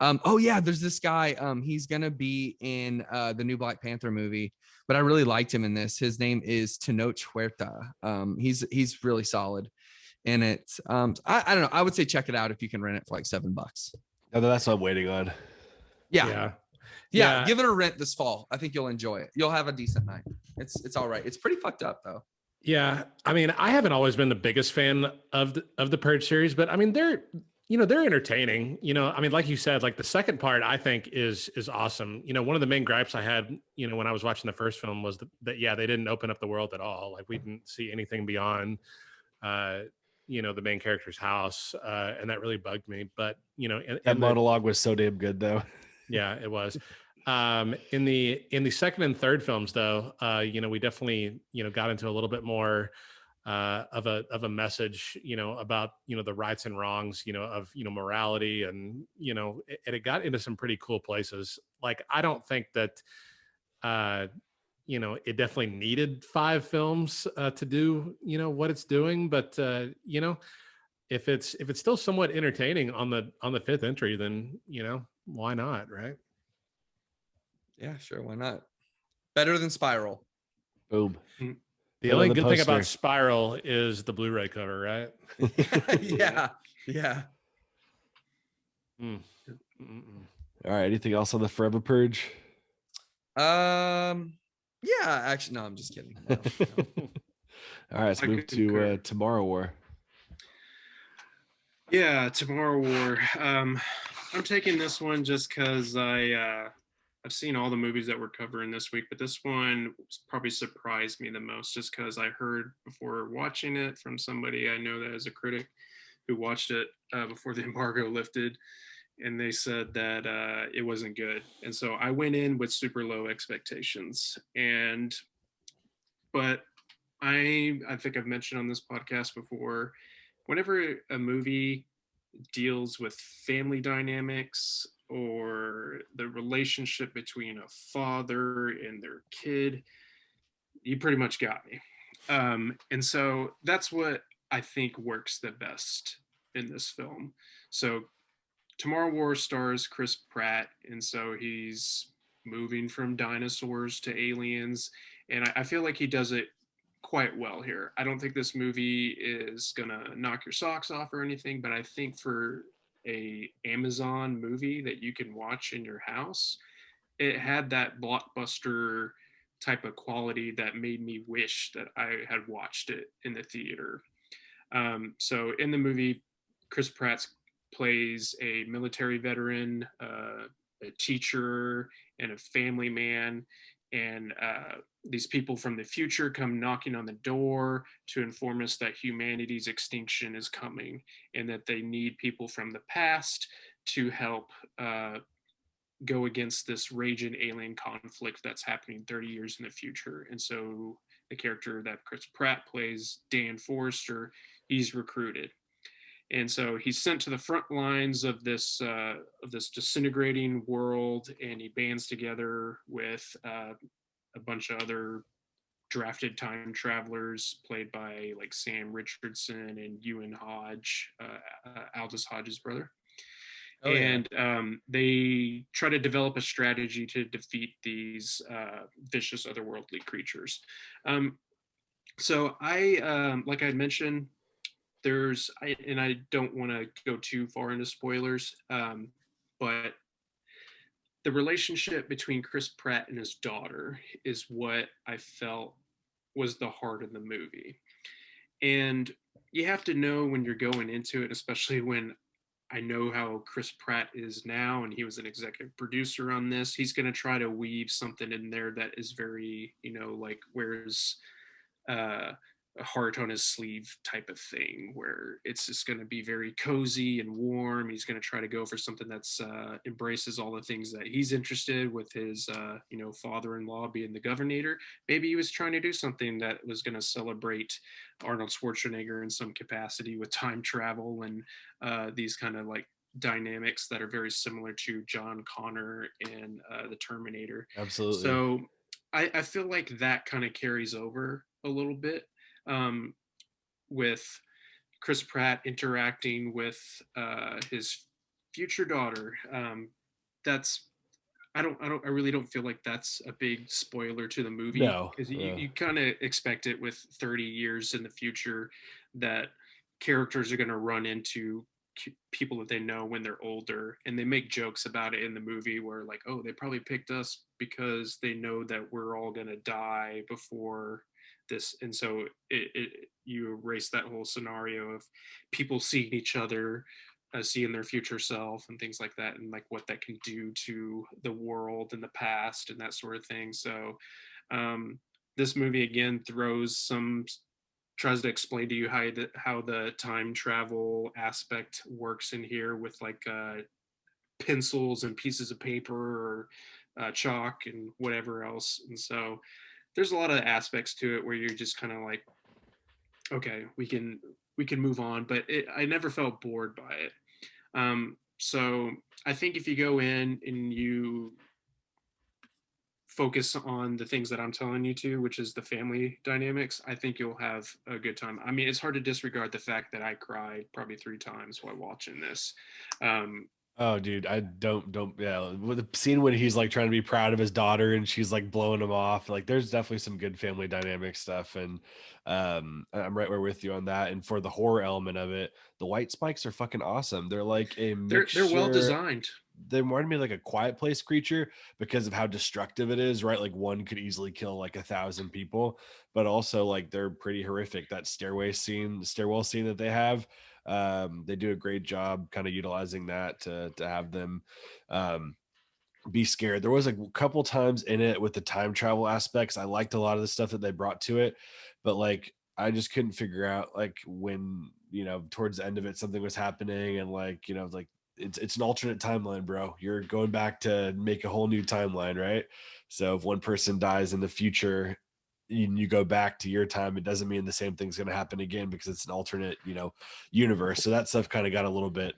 There's this guy. He's going to be in the new Black Panther movie but I really liked him in this. His name is Tenoch Huerta. He's really solid in it. I don't know. I would say check it out if you can rent it for like $7. Oh, that's what I'm waiting on. Yeah. Give it a rent this fall. I think you'll enjoy it. You'll have a decent night. It's all right. It's pretty fucked up though. Yeah, I mean, I haven't always been the biggest fan of the Purge series, but I mean, they're entertaining. I mean, like you said, like the second part, I think is awesome. One of the main gripes I had, when I was watching the first film was that they didn't open up the world at all. Like we didn't see anything beyond, the main character's house, and that really bugged me. But that monologue was so damn good, though. Yeah, it was. In the second and third films, though, we definitely got into a little bit more of a message, about the rights and wrongs, of morality, and it got into some pretty cool places. Like I don't think that it definitely needed 5 films to do what it's doing, but if it's still somewhat entertaining on the 5th entry, then why not, right? Yeah, sure. Why not? Better than Spiral. Boom. The only good thing about Spiral is the Blu-ray cover, right? Yeah. All right. Anything else on the Forever Purge? Yeah. Actually, no. I'm just kidding. No. All right. Let's move to Tomorrow War. Yeah, Tomorrow War. I'm taking this one just because I've seen all the movies that we're covering this week, but this one probably surprised me the most just because I heard before watching it from somebody I know that is a critic who watched it before the embargo lifted, and they said that it wasn't good. And so I went in with super low expectations. But I think I've mentioned on this podcast before, whenever a movie deals with family dynamics or the relationship between a father and their kid, you pretty much got me. And so that's what I think works the best in this film. So Tomorrow War stars Chris Pratt, and so he's moving from dinosaurs to aliens, and I feel like he does it quite well here. I don't think this movie is gonna knock your socks off or anything, but I think for a Amazon movie that you can watch in your house, it had that blockbuster type of quality that made me wish that I had watched it in the theater. So in the movie, Chris Pratt plays a military veteran, a teacher, and a family man. And these people from the future come knocking on the door to inform us that humanity's extinction is coming and that they need people from the past to help go against this raging alien conflict that's happening 30 years in the future. And so the character that Chris Pratt plays, Dan Forrester, he's recruited. And so he's sent to the front lines of this disintegrating world, and he bands together with a bunch of other drafted time travelers played by like Sam Richardson and Ewan Hodge, Aldous Hodge's brother. They try to develop a strategy to defeat these vicious otherworldly creatures. So I, like I mentioned, I don't want to go too far into spoilers, but the relationship between Chris Pratt and his daughter is what I felt was the heart of the movie. And you have to know when you're going into it, especially when I know how Chris Pratt is now, and he was an executive producer on this. He's going to try to weave something in there that is very, like wears a heart on his sleeve type of thing, where it's just going to be very cozy and warm. He's going to try to go for something that's embraces all the things that he's interested with his, father-in-law being the governor. Maybe he was trying to do something that was going to celebrate Arnold Schwarzenegger in some capacity with time travel and these kind of like dynamics that are very similar to John Connor and the Terminator. Absolutely. So I feel like that kind of carries over a little bit. With Chris Pratt interacting with his future daughter. I really don't feel like that's a big spoiler to the movie, No, because you kind of expect it with 30 years in the future that characters are going to run into people that they know when they're older, and they make jokes about it in the movie where like, oh, they probably picked us because they know that we're all going to die before this, and so you erase that whole scenario of people seeing each other, seeing their future self and things like that, and like what that can do to the world and the past and that sort of thing. So this movie again tries to explain to you how the time travel aspect works in here with like pencils and pieces of paper or chalk and whatever else. And so there's a lot of aspects to it where you're just kind of like, okay, we can move on, but I never felt bored by it. So I think if you go in and you focus on the things that I'm telling you to, which is the family dynamics, I think you'll have a good time. I mean, it's hard to disregard the fact that I cried probably 3 times while watching this. Oh, dude, I don't. Yeah, with the scene when he's like trying to be proud of his daughter and she's like blowing him off, like there's definitely some good family dynamic stuff, and I'm right there with you on that. And for the horror element of it, the white spikes are fucking awesome. They're like a mixture. They're well designed. They reminded me of like a Quiet Place creature because of how destructive it is, right? Like one could easily kill like 1,000 people, but also like they're pretty horrific. That stairwell scene that they have, they do a great job kind of utilizing that to have them be scared. There was a couple times in it with the time travel aspects. I liked a lot of the stuff that they brought to it, but like I just couldn't figure out like when, towards the end of it, something was happening and like, like it's an alternate timeline, bro. You're going back to make a whole new timeline, right? So if one person dies in the future, you go back to your time, it doesn't mean the same thing's going to happen again because it's an alternate, universe. So that stuff kind of got a little bit,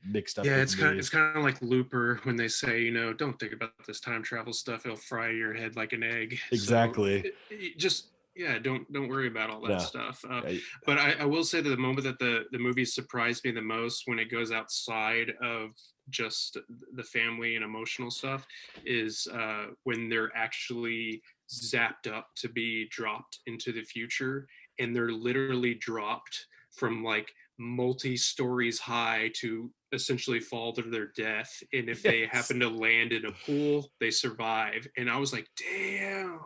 mixed up. Yeah, it's kind of like Looper when they say, don't think about this time travel stuff; it'll fry your head like an egg. Exactly. So don't worry about all that stuff. But I will say that the moment that the movie surprised me the most when it goes outside of just the family and emotional stuff is when they're actually zapped up to be dropped into the future, and they're literally dropped from like multi-stories high to essentially fall to their death, and if they happen to land in a pool, they survive. And I was like, damn,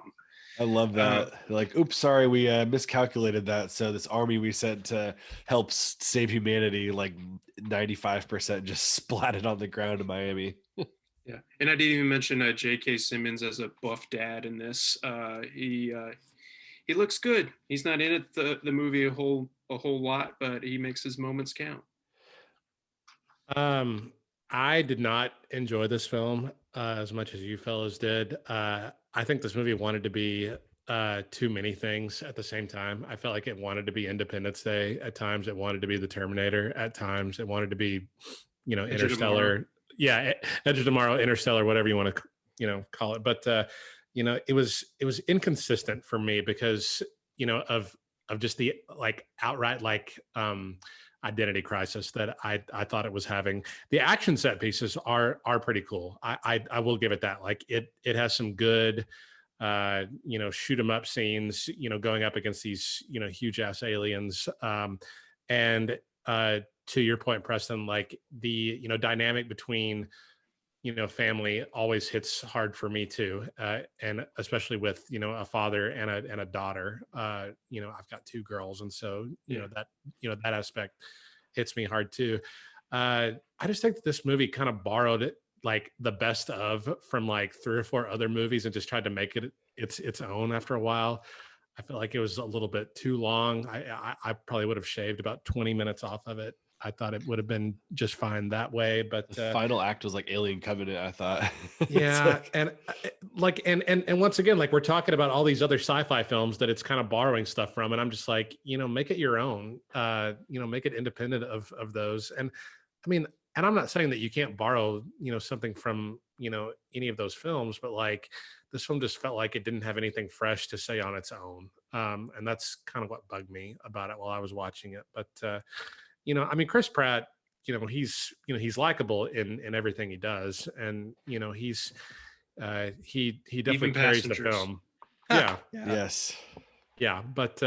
I love that. Like, oops, sorry, we miscalculated that. So this army we sent to help save humanity, like 95% just splatted on the ground in Miami. Yeah, and I didn't even mention J.K. Simmons as a buff dad in this. He looks good. He's not in it the movie a whole lot, but he makes his moments count. I did not enjoy this film as much as you fellas did. I think this movie wanted to be too many things at the same time. I felt like it wanted to be Independence Day at times. It wanted to be The Terminator at times. It wanted to be, Interstellar. Yeah, Edge of Tomorrow, Interstellar, whatever you want to, call it. But it was inconsistent for me because of just the like outright like identity crisis that I thought it was having. The action set pieces are pretty cool. I will give it that. Like it has some good shoot 'em up scenes, going up against these huge ass aliens, and to your point, Preston, like the dynamic between family always hits hard for me too, and especially with a father and a daughter. I've got 2 girls, and so that aspect hits me hard too. I just think that this movie kind of borrowed it, like the best of from like 3 or 4 other movies, and just tried to make it its own after a while. I feel like it was a little bit too long. I probably would have shaved about 20 minutes off of it. I thought it would have been just fine that way, but the final act was like Alien Covenant, I thought. Yeah, and once again, like we're talking about all these other sci-fi films that it's kind of borrowing stuff from, and I'm just like, make it your own. Make it independent of those. And I mean, and I'm not saying that you can't borrow, something from, any of those films, but like this film just felt like it didn't have anything fresh to say on its own. And that's kind of what bugged me about it while I was watching it. But I mean, Chris Pratt, he's likable in everything he does, and he definitely Even carries the Passengers. film. Yeah, Yes. yeah, but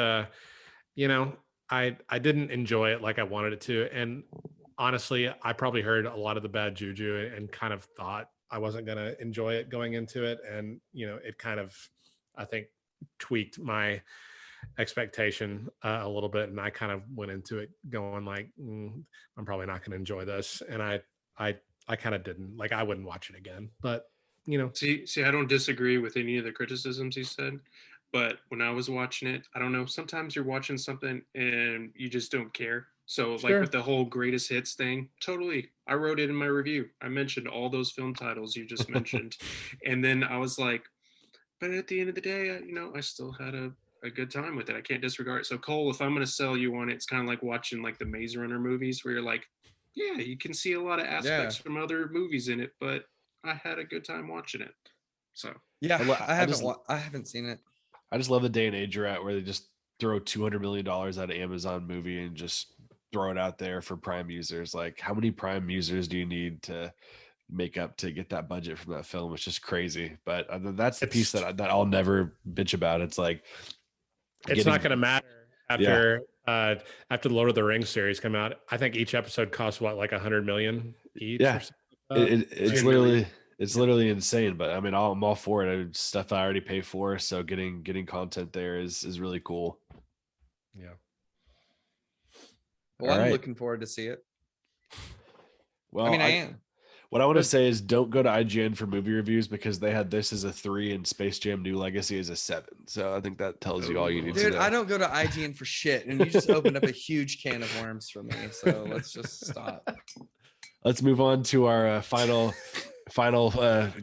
you know, I didn't enjoy it like I wanted it to, and honestly, I probably heard a lot of the bad juju and kind of thought I wasn't going to enjoy it going into it, and it kind of, I think, tweaked my expectation a little bit, and I kind of went into it going like, I'm probably not going to enjoy this, and I kind of didn't like. I wouldn't watch it again, but See, I don't disagree with any of the criticisms he said, but when I was watching it, I don't know. Sometimes you're watching something and you just don't care. So, like Sure. with the whole greatest hits thing, totally. I wrote it in my review. I mentioned all those film titles you just mentioned, and then I was like, but at the end of the day, I still had a good time with it. I can't disregard it. So, Cole, if I'm going to sell you on it, it's kind of like watching like the Maze Runner movies, where you're like, yeah, you can see a lot of aspects from other movies in it, but I had a good time watching it. So Yeah, I just- haven't seen it. I just love the day and age you're at where they just throw $200 million at an Amazon movie and just throw it out there for Prime users. Like, how many Prime users do you need to make up to get that budget from that film? It's just crazy. But that's the piece that I'll never bitch about. It's like, it's not going to matter after the Lord of the Rings series come out. I think each episode costs what, like 100 million each. Yeah, or something like that? it's literally insane. But I mean, I'm all for it. It's stuff I already pay for, so getting content there is really cool. Yeah. Well, I'm looking forward to see it. Well, I mean, I am. What I want to say is, don't go to IGN for movie reviews, because they had this as a 3 and Space Jam: New Legacy as a 7. So I think that tells you all you need to know. Dude, I don't go to IGN for shit, and you just opened up a huge can of worms for me. So let's just stop. Let's move on to our final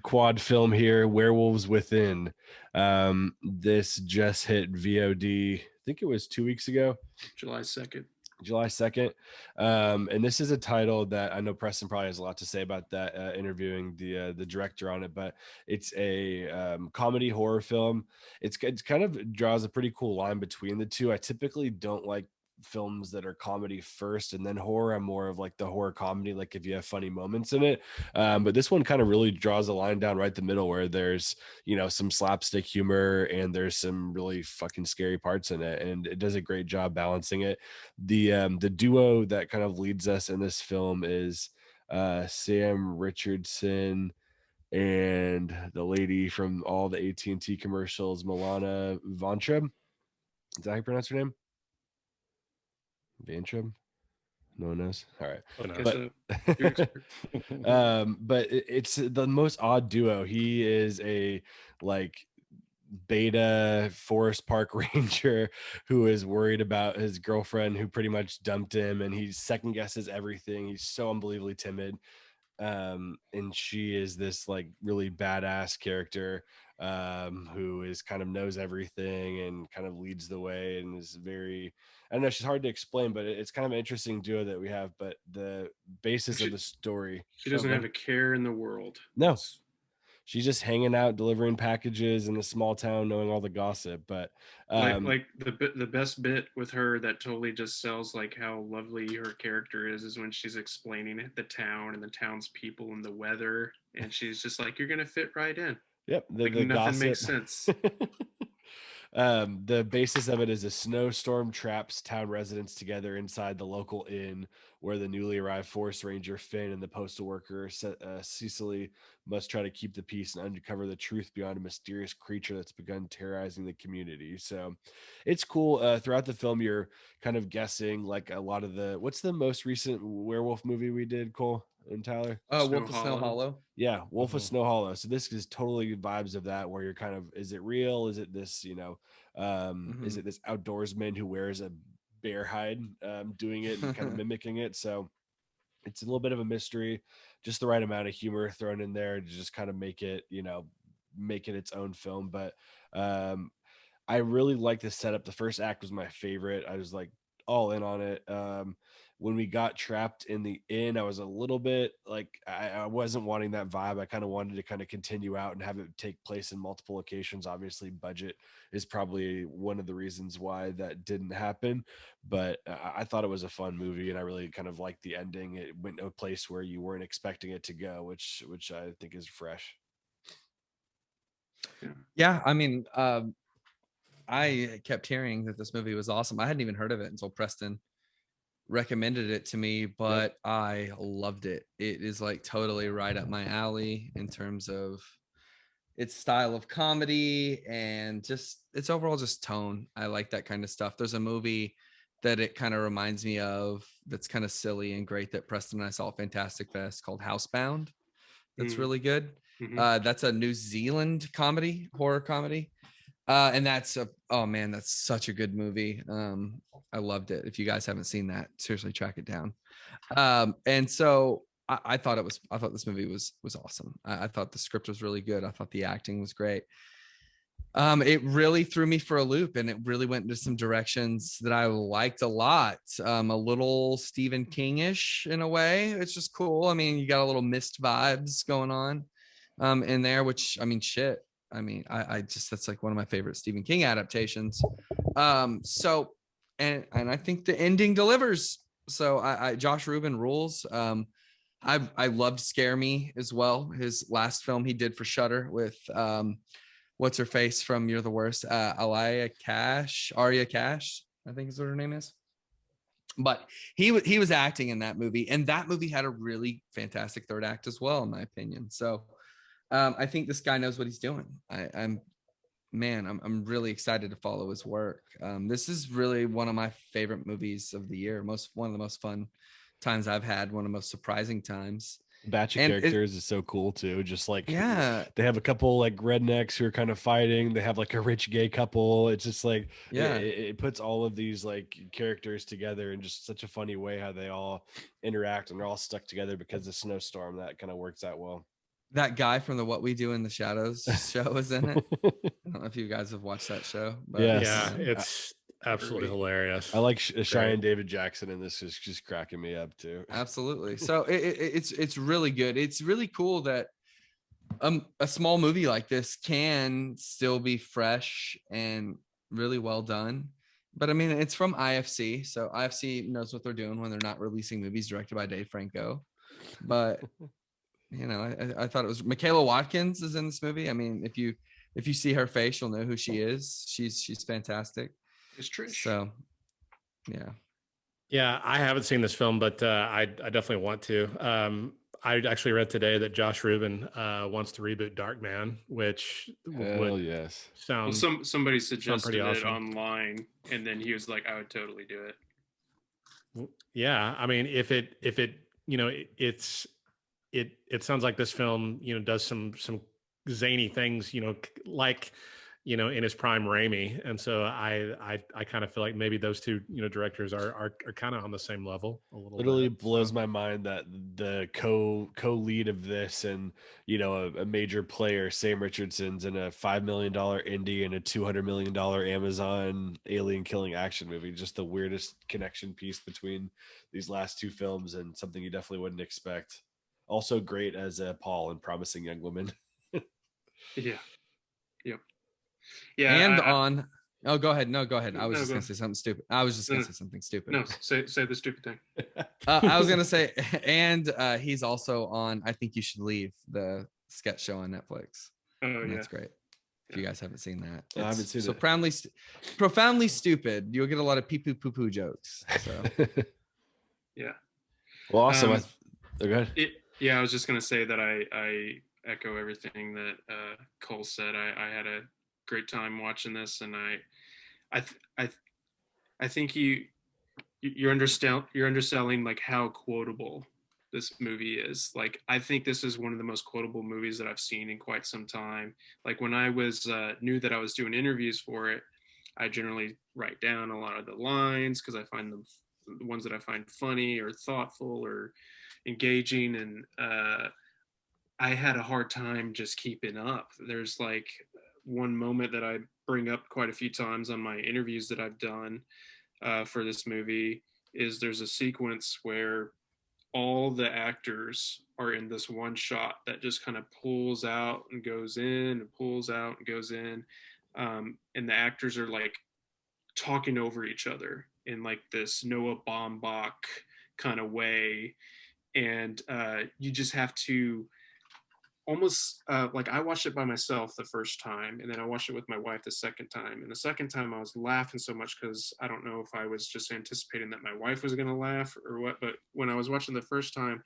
quad film here, Werewolves Within. This just hit VOD. I think it was 2 weeks ago, July 2nd. And this is a title that I know Preston probably has a lot to say about that, interviewing the director on it, but it's a comedy horror film. It's kind of draws a pretty cool line between the two. I typically don't like films that are comedy first and then horror. I'm more of like the horror comedy, like if you have funny moments in it. But this one kind of really draws a line down right the middle, where there's some slapstick humor and there's some really fucking scary parts in it, and it does a great job balancing it. The duo that kind of leads us in this film is Sam Richardson and the lady from all the AT&T commercials, Milana Vayntrub. Is that how you pronounce her name? Vayntrub? No one knows. All right. But it's the most odd duo. He is a like beta Forest Park ranger who is worried about his girlfriend who pretty much dumped him, and he second guesses everything. He's so unbelievably timid. And she is this like really badass character who is kind of knows everything and kind of leads the way and is very, I don't know, she's hard to explain, but it's kind of an interesting duo that we have. But the basis of the story, she doesn't have a care in the world. No, she's just hanging out, delivering packages in a small town, knowing all the gossip. But like the best bit with her that totally just sells like how lovely her character is when she's explaining it, the town and the townspeople and the weather, and she's just like, "You're gonna fit right in." Yep, the nothing gossip makes sense. The basis of it is a snowstorm traps town residents together inside the local inn, where the newly arrived forest ranger Finn and the postal worker Cecily must try to keep the peace and uncover the truth beyond a mysterious creature that's begun terrorizing the community. So it's cool. Throughout the film, you're kind of guessing like a lot of the, what's the most recent werewolf movie we did, Cole and Tyler? Wolf of Snow Hollow. Yeah, Wolf of Snow Hollow. So this is totally vibes of that, where you're kind of, is it real? Is it this, is it this outdoorsman who wears a bear hide doing it and kind of mimicking it? So it's a little bit of a mystery, just the right amount of humor thrown in there to just kind of make it its own film. But I really like the setup. The first act was my favorite. I was like all in on it. When we got trapped in the inn, I was a little bit like, I wasn't wanting that vibe. I kind of wanted to kind of continue out and have it take place in multiple locations. Obviously, budget is probably one of the reasons why that didn't happen. But I thought it was a fun movie, and I really kind of liked the ending. It went to a place where you weren't expecting it to go, which I think is fresh. Yeah, I mean, I kept hearing that this movie was awesome. I hadn't even heard of it until Preston recommended it to me, but I loved it. It is like totally right up my alley in terms of its style of comedy and just its overall just tone. I like that kind of stuff. There's a movie that it kind of reminds me of that's kind of silly and great that Preston and I saw at Fantastic Fest called Housebound. That's really good. That's a New Zealand comedy, horror comedy. And that's that's such a good movie. I loved it. If you guys haven't seen that, seriously track it down. And so I thought this movie was awesome. I thought the script was really good. I thought the acting was great. It really threw me for a loop, and it really went into some directions that I liked a lot. A little Stephen King-ish in a way. It's just cool. I mean, you got a little Mist vibes going on in there, which I mean, shit. I mean, I just, that's like one of my favorite Stephen King adaptations. So, and I think the ending delivers. So I Josh Rubin rules. I loved Scare Me as well. His last film he did for Shudder with what's her face from You're the Worst, Arya Cash, I think is what her name is. But he was acting in that movie, and that movie had a really fantastic third act as well, in my opinion. So I think this guy knows what he's doing. I'm really excited to follow his work. This is really one of my favorite movies of the year. One of the most fun times I've had. One of the most surprising times. Batch of characters is so cool too. Just like, yeah, they have a couple like rednecks who are kind of fighting. They have like a rich gay couple. It's just like, it puts all of these like characters together in just such a funny way, how they all interact and they're all stuck together because of snowstorm. That kind of works out well. That guy from the What We Do in the Shadows show is in it. I don't know if you guys have watched that show, but yeah, it's absolutely hilarious. I like Cheyenne David Jackson, and this is just cracking me up too. Absolutely. So it's really good. It's really cool that a small movie like this can still be fresh and really well done. But I mean, it's from IFC, so IFC knows what they're doing when they're not releasing movies directed by Dave Franco. But you know, I thought it was Michaela Watkins is in this movie. I mean, if you see her face, you'll know who she is. She's fantastic. It's Trish. So, yeah, I haven't seen this film, but I definitely want to. I actually read today that Josh Rubin wants to reboot Darkman, which sounds somebody suggested awesome. it online, and then he was like, "I would totally do it." Yeah, I mean, if it you know, it sounds like this film, you know, does some zany things, you know, like, you know, in his prime Raimi. And so I kind of feel like maybe those two, you know, directors are kind of on the same level a little Literally bit. blows my mind that the co-lead of this, and you know, a major player, Sam Richardson's in a $5 million indie and a $200 million Amazon alien killing action movie. Just the weirdest connection piece between these last two films, and something you definitely wouldn't expect. Also great as Paul in Promising Young Woman. Yeah. Yep. Yeah. And go ahead. No, go ahead. I was just gonna say something stupid. Say something stupid. No, say the stupid thing. I was gonna say, and he's also on I Think You Should Leave, the sketch show on Netflix. Oh, That's great. If you guys haven't seen that, I haven't seen so it. profoundly stupid. You'll get a lot of pee poo poo poo jokes. So yeah. Well, awesome. Go ahead. I was just gonna say that I echo everything that Cole said. I had a great time watching this, and I think you're underselling like how quotable this movie is. Like, I think this is one of the most quotable movies that I've seen in quite some time. Like, when I was knew that I was doing interviews for it, I generally write down a lot of the lines because I find them the ones that I find funny or thoughtful or engaging, and I had a hard time just keeping up. There's like one moment that I bring up quite a few times on my interviews that I've done for this movie is there's a sequence where all the actors are in this one shot that just kind of pulls out and goes in and pulls out and goes in. And the actors are like talking over each other in like this Noah Baumbach kind of way. And you just have to almost like I watched it by myself the first time, and then I watched it with my wife the second time. And the second time I was laughing so much because I don't know if I was just anticipating that my wife was going to laugh or what, but when I was watching the first time,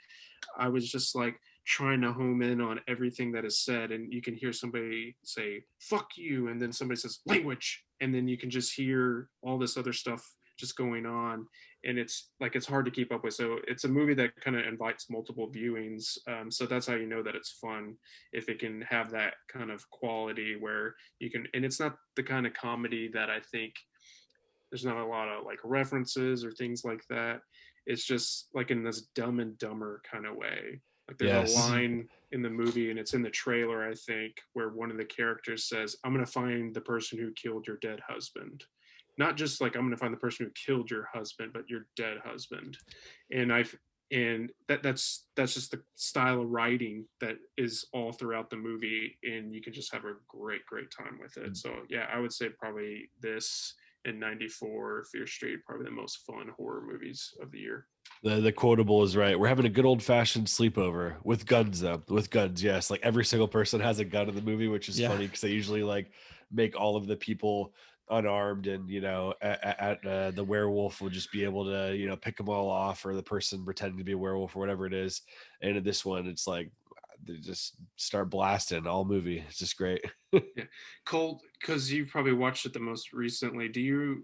I was just like trying to home in on everything that is said. And you can hear somebody say, fuck you. And then somebody says language. And then you can just hear all this other stuff just going on. And it's like, it's hard to keep up with. So it's a movie that kind of invites multiple viewings. So that's how you know that it's fun, if it can have that kind of quality where you can, and it's not the kind of comedy that I think there's not a lot of like references or things like that. It's just like in this Dumb and Dumber kind of way. Like there's a line in the movie, and it's in the trailer, I think, where one of the characters says, I'm going to find the person who killed your dead husband. Not just like I'm going to find the person who killed your husband, but your dead husband. And that's just the style of writing that is all throughout the movie, and you can just have a great time with it. So yeah, I would say probably this and 94 Fear Street, probably the most fun horror movies of the year. The quotable is right. We're having a good old fashioned sleepover with guns, though. With guns, yes. Like every single person has a gun in the movie, which is funny because they usually like make all of the people unarmed, and the werewolf will just be able to pick them all off, or the person pretending to be a werewolf or whatever it is. And in this one, it's like they just start blasting all movie. It's just great. Yeah, Cole, because you probably watched it the most recently. Do you?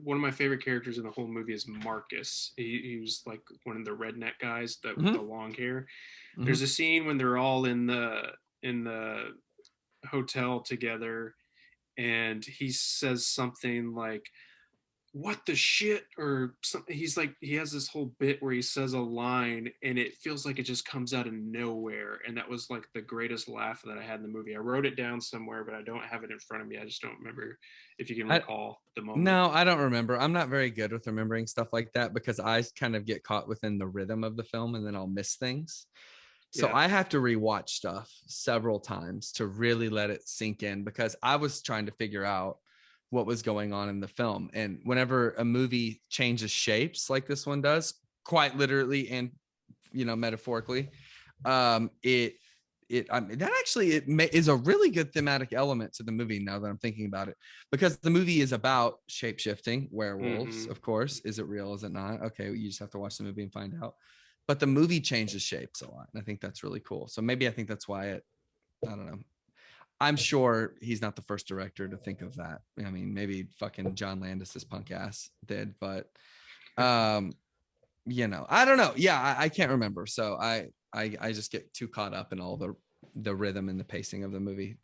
One of my favorite characters in the whole movie is Marcus. He was like one of the redneck guys that with the long hair. Mm-hmm. There's a scene when they're all in the hotel together, and he says something like, what the shit, or something. He's like, he has this whole bit where he says a line and it feels like it just comes out of nowhere. And that was like the greatest laugh that I had in the movie. I wrote it down somewhere, but I don't have it in front of me. I just don't remember if you can recall the moment. No, I don't remember. I'm not very good with remembering stuff like that because I kind of get caught within the rhythm of the film and then I'll miss things. So I have to rewatch stuff several times to really let it sink in, because I was trying to figure out what was going on in the film. And whenever a movie changes shapes like this one does, quite literally and metaphorically, it is a really good thematic element to the movie, now that I'm thinking about it, because the movie is about shape-shifting werewolves. Of course. Is it real? Is it not? Okay, you just have to watch the movie and find out. But the movie changes shapes a lot, and I think that's really cool. So maybe I think that's why I don't know. I'm sure he's not the first director to think of that. I mean, maybe fucking John Landis's punk ass did, but I don't know. Yeah, I can't remember. So I just get too caught up in all the rhythm and the pacing of the movie.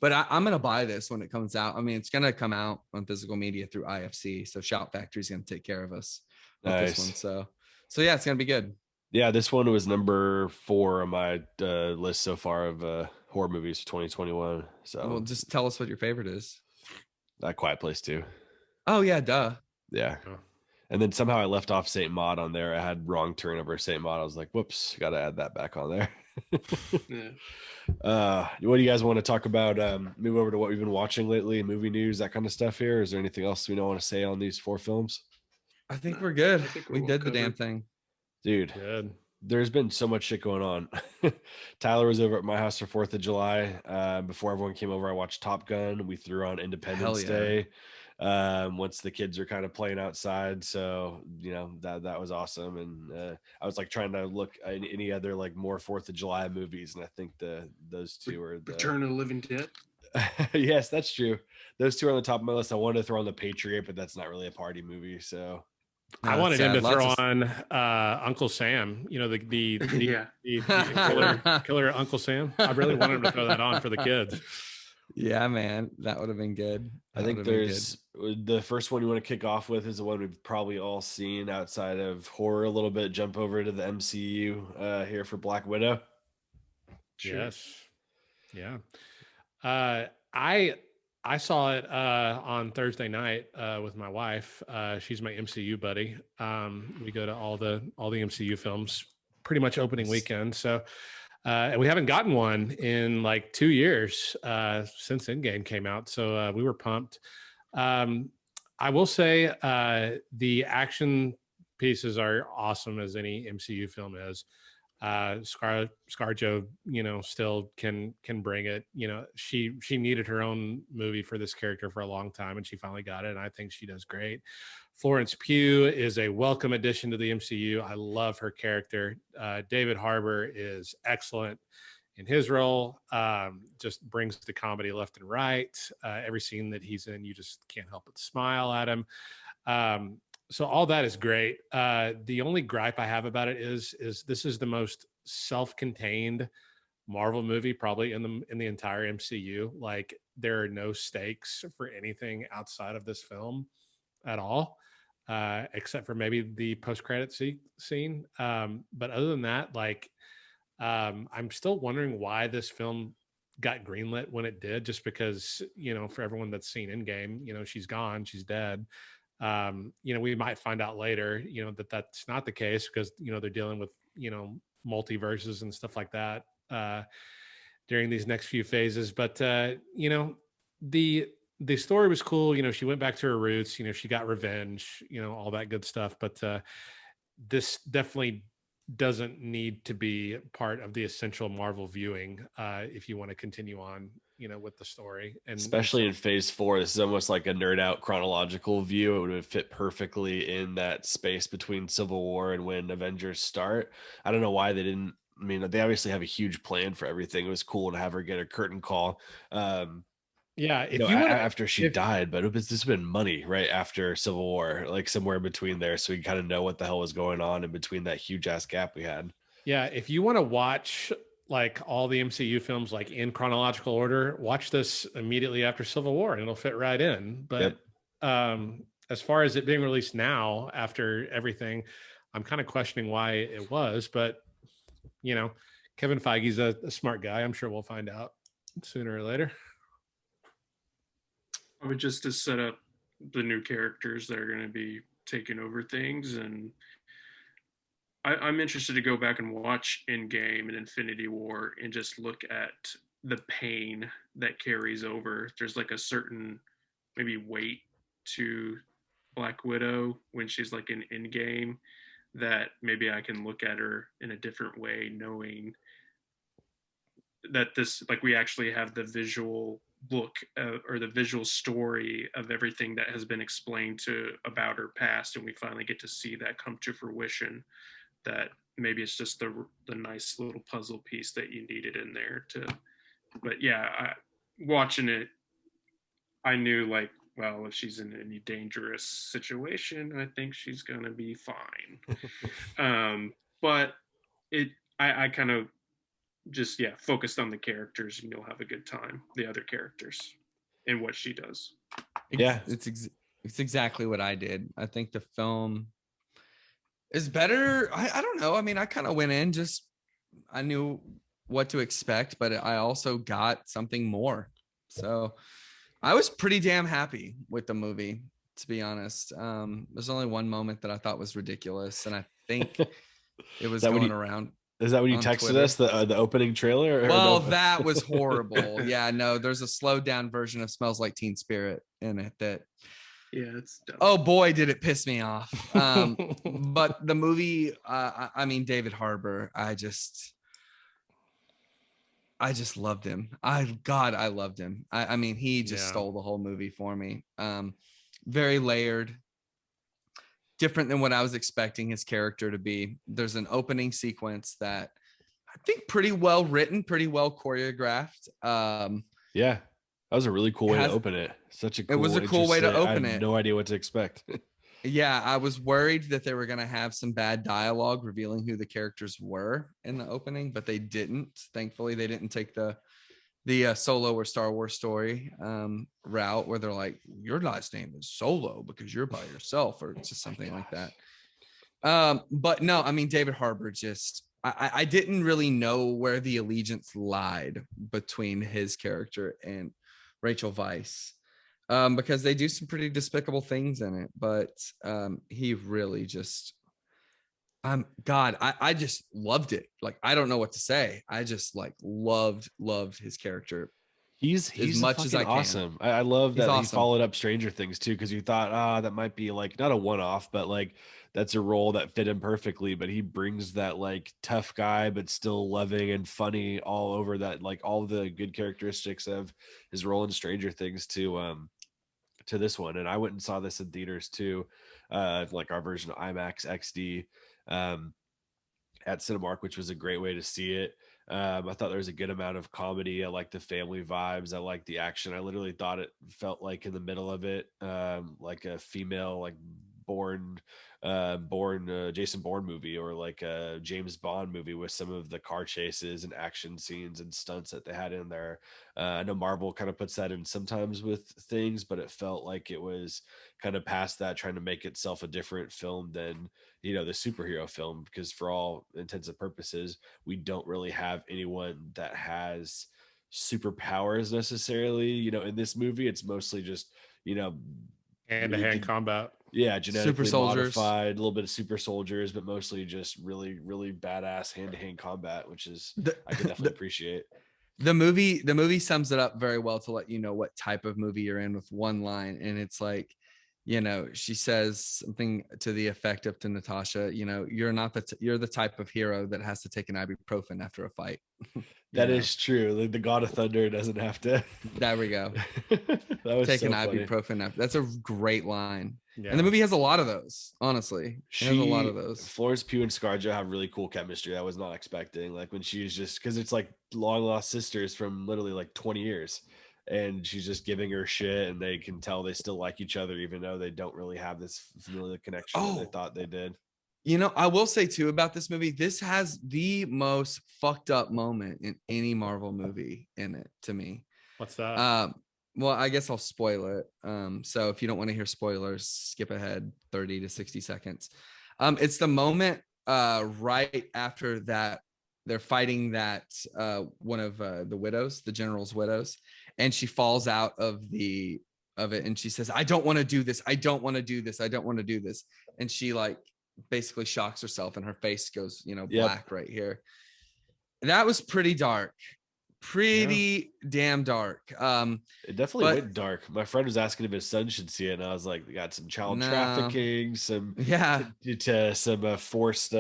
But I'm gonna buy this when it comes out. I mean, it's gonna come out on physical media through IFC. So Shout Factory's gonna take care of us with this one. So yeah, it's gonna be good. Yeah, this one was number 4 on my list so far of horror movies for 2021. So, well, just tell us what your favorite is. That Quiet Place 2. Oh yeah, duh. Yeah, and then somehow I left off Saint Maud on there. I had Wrong Turn over Saint Maud. I was like, whoops, got to add that back on there. What do you guys want to talk about? Move over to what we've been watching lately, movie news, that kind of stuff here. Is there anything else we don't want to say on these 4 films? I think we're good. We did the damn thing. Dude, there's been so much shit going on. Tyler was over at my house for 4th of July. Before everyone came over, I watched Top Gun. We threw on Independence Day. Once the kids are kind of playing outside. So, that was awesome. And I was like trying to look at any other like more 4th of July movies. And I think those two are the Return of the Living Dead. Yes, that's true. Those two are on the top of my list. I wanted to throw on The Patriot, but that's not really a party movie. So I wanted him to throw on Uncle Sam, the killer Uncle Sam. I really wanted him to throw that on for the kids. Yeah, man, that would have been good. I think there's the first one you want to kick off with is the one we've probably all seen outside of horror a little bit. Jump over to the MCU here for Black Widow. Sure. Yes. Yeah. I I saw it on Thursday night with my wife. She's my MCU buddy. We go to all the MCU films pretty much opening weekend. So, and we haven't gotten one in like 2 years since Endgame came out. So we were pumped. I will say the action pieces are awesome as any MCU film is. ScarJo, still can bring it. She needed her own movie for this character for a long time, and she finally got it. And I think she does great. Florence Pugh is a welcome addition to the MCU. I love her character. David Harbour is excellent in his role. Just brings the comedy left and right. Every scene that he's in, you just can't help but smile at him. So all that is great. The only gripe I have about it is this is the most self-contained Marvel movie probably in the entire MCU. Like there are no stakes for anything outside of this film at all, except for maybe the post-credit scene. But other than that, like I'm still wondering why this film got greenlit when it did. Just because for everyone that's seen Endgame, she's gone, she's dead. We might find out later, that that's not the case because, they're dealing with, multiverses and stuff like that, during these next few phases. But, the story was cool. She went back to her roots, she got revenge, all that good stuff. But, this definitely doesn't need to be part of the essential Marvel viewing, if you want to continue on, with the story. And especially in phase 4, this is almost like a nerd out chronological view. It would have fit perfectly in that space between Civil War and when Avengers start. I don't know why they didn't. I mean, they obviously have a huge plan for everything. It was cool to have her get a curtain call. Yeah, after she died, but this has been money right after Civil War, like somewhere in between there, so we kind of know what the hell was going on in between that huge ass gap we had. Yeah, if you want to watch like all the MCU films like in chronological order, watch this immediately after Civil War and it'll fit right in. But as far as it being released now after everything, I'm kind of questioning why it was. But Kevin Feige's a smart guy. I'm sure we'll find out sooner or later. I would just to set up the new characters that are going to be taking over things. And I'm interested to go back and watch Endgame and Infinity War and just look at the pain that carries over. There's like a certain maybe weight to Black Widow when she's like in Endgame that maybe I can look at her in a different way, knowing that this, like, we actually have the visual look or the visual story of everything that has been explained about her past, and we finally get to see that come to fruition. That maybe it's just the nice little puzzle piece that you needed in there but yeah, watching it, I knew like, well, if she's in any dangerous situation, I think she's gonna be fine. But I kind of just focused on the characters, and you'll have a good time. The other characters and what she does. It's exactly what I did. I think the film is better. I don't know. I mean, I kind of went in I knew what to expect, but I also got something more. So I was pretty damn happy with the movie, to be honest. There's only one moment that I thought was ridiculous, and I think it was going around. Is that when you texted Twitter? Us the opening trailer? Well, that was horrible. Yeah, no, there's a slowed down version of Smells Like Teen Spirit in it that. Yeah, it's dumb. Oh boy, did it piss me off. But the movie, I mean, David Harbour, I just loved him. I loved him. I mean, he just stole the whole movie for me. Very layered, different than what I was expecting his character to be. There's an opening sequence that I think pretty well written, pretty well choreographed. Yeah, that was a really cool way to open it. It was a cool way to open it. I had no idea what to expect. Yeah, I was worried that they were going to have some bad dialogue revealing who the characters were in the opening, but they didn't. Thankfully, they didn't take the Solo or Star Wars story route where they're like, your last name is Solo because you're by yourself, or just something like that. But no, I mean, David Harbour I didn't really know where the allegiance lied between his character and Rachel Weisz. because they do some pretty despicable things in it. But he really just, I just loved it. Like, I don't know what to say. I just like loved his character. He's much as I can. awesome. I love that He's he awesome. followed up Stranger Things too, because you thought, that might be like not a one-off, but like that's a role that fit him perfectly. But he brings that like tough guy, but still loving and funny all over that, like all the good characteristics of his role in Stranger Things to this one. And I went and saw this in theaters too, like our version of IMAX XD at Cinemark, which was a great way to see it. I thought there was a good amount of comedy. I like the family vibes. I like the action. I literally thought it felt like in the middle of it, like a female, like born Jason Bourne movie, or like a James Bond movie with some of the car chases and action scenes and stunts that they had in there. I know Marvel kind of puts that in sometimes with things, but it felt like it was kind of past that, trying to make itself a different film than, the superhero film, because for all intents and purposes, we don't really have anyone that has superpowers necessarily. In this movie, it's mostly just, hand-to-hand combat. Yeah, genetically super soldiers, modified, a little bit of super soldiers, but mostly just really, really badass hand-to-hand combat, which is I can definitely appreciate. The movie sums it up very well to let you know what type of movie you're in with one line, and it's like, she says something to the effect of to Natasha, you're not you're the type of hero that has to take an ibuprofen after a fight. That is true. The God of Thunder doesn't have to. There we go. That was take so an funny. ibuprofen after. That's a great line. Yeah. And the movie has a lot of those, honestly. It has a lot of those. Florence Pugh and ScarJo have really cool chemistry. I was not expecting. Like when she's just, because it's like long lost sisters from literally like 20 years. And she's just giving her shit, and they can tell they still like each other, even though they don't really have this familiar connection that they thought they did. I will say too about this movie, this has the most fucked up moment in any Marvel movie in it to me. What's that? Well, I guess I'll spoil it. So if you don't want to hear spoilers, skip ahead 30 to 60 seconds. It's the moment right after that they're fighting that one of the widows, the general's widows, and she falls out of it, and she says, "I don't want to do this. I don't want to do this. I don't want to do this." And she like basically shocks herself, and her face goes, black right here. That was pretty dark. Damn dark. It definitely went dark. My friend was asking if his son should see it, and I was like, "We got some child trafficking, some forced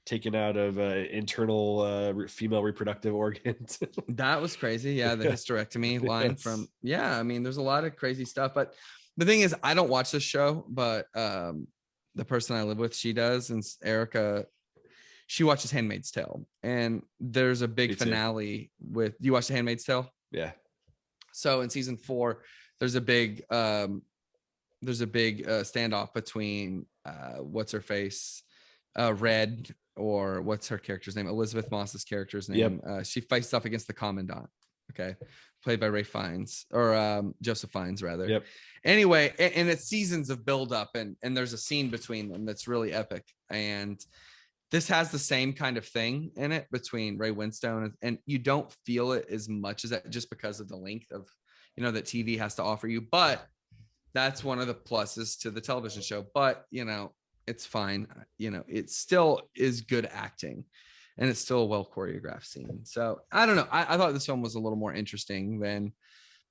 taken out of internal female reproductive organs." That was crazy. Yeah, the hysterectomy line from there's a lot of crazy stuff. But the thing is, I don't watch this show, but the person I live with, she does, and Erica, she watches Handmaid's Tale, and there's a big finale with. You watch The Handmaid's Tale? Yeah. So in season 4, there's a big standoff between what's her face, Red, or what's her character's name, Elizabeth Moss's character's name. She fights off against the commandant. Okay, played by Ray Fiennes, or Joseph Fiennes rather. Yep. Anyway, and it's seasons of build up, and there's a scene between them that's really epic, and this has the same kind of thing in it between Ray Winstone, and you don't feel it as much as that, just because of the length of that TV has to offer you. But that's one of the pluses to the television show. But it's fine. It still is good acting, and it's still a well choreographed scene. So I don't know. I thought this film was a little more interesting than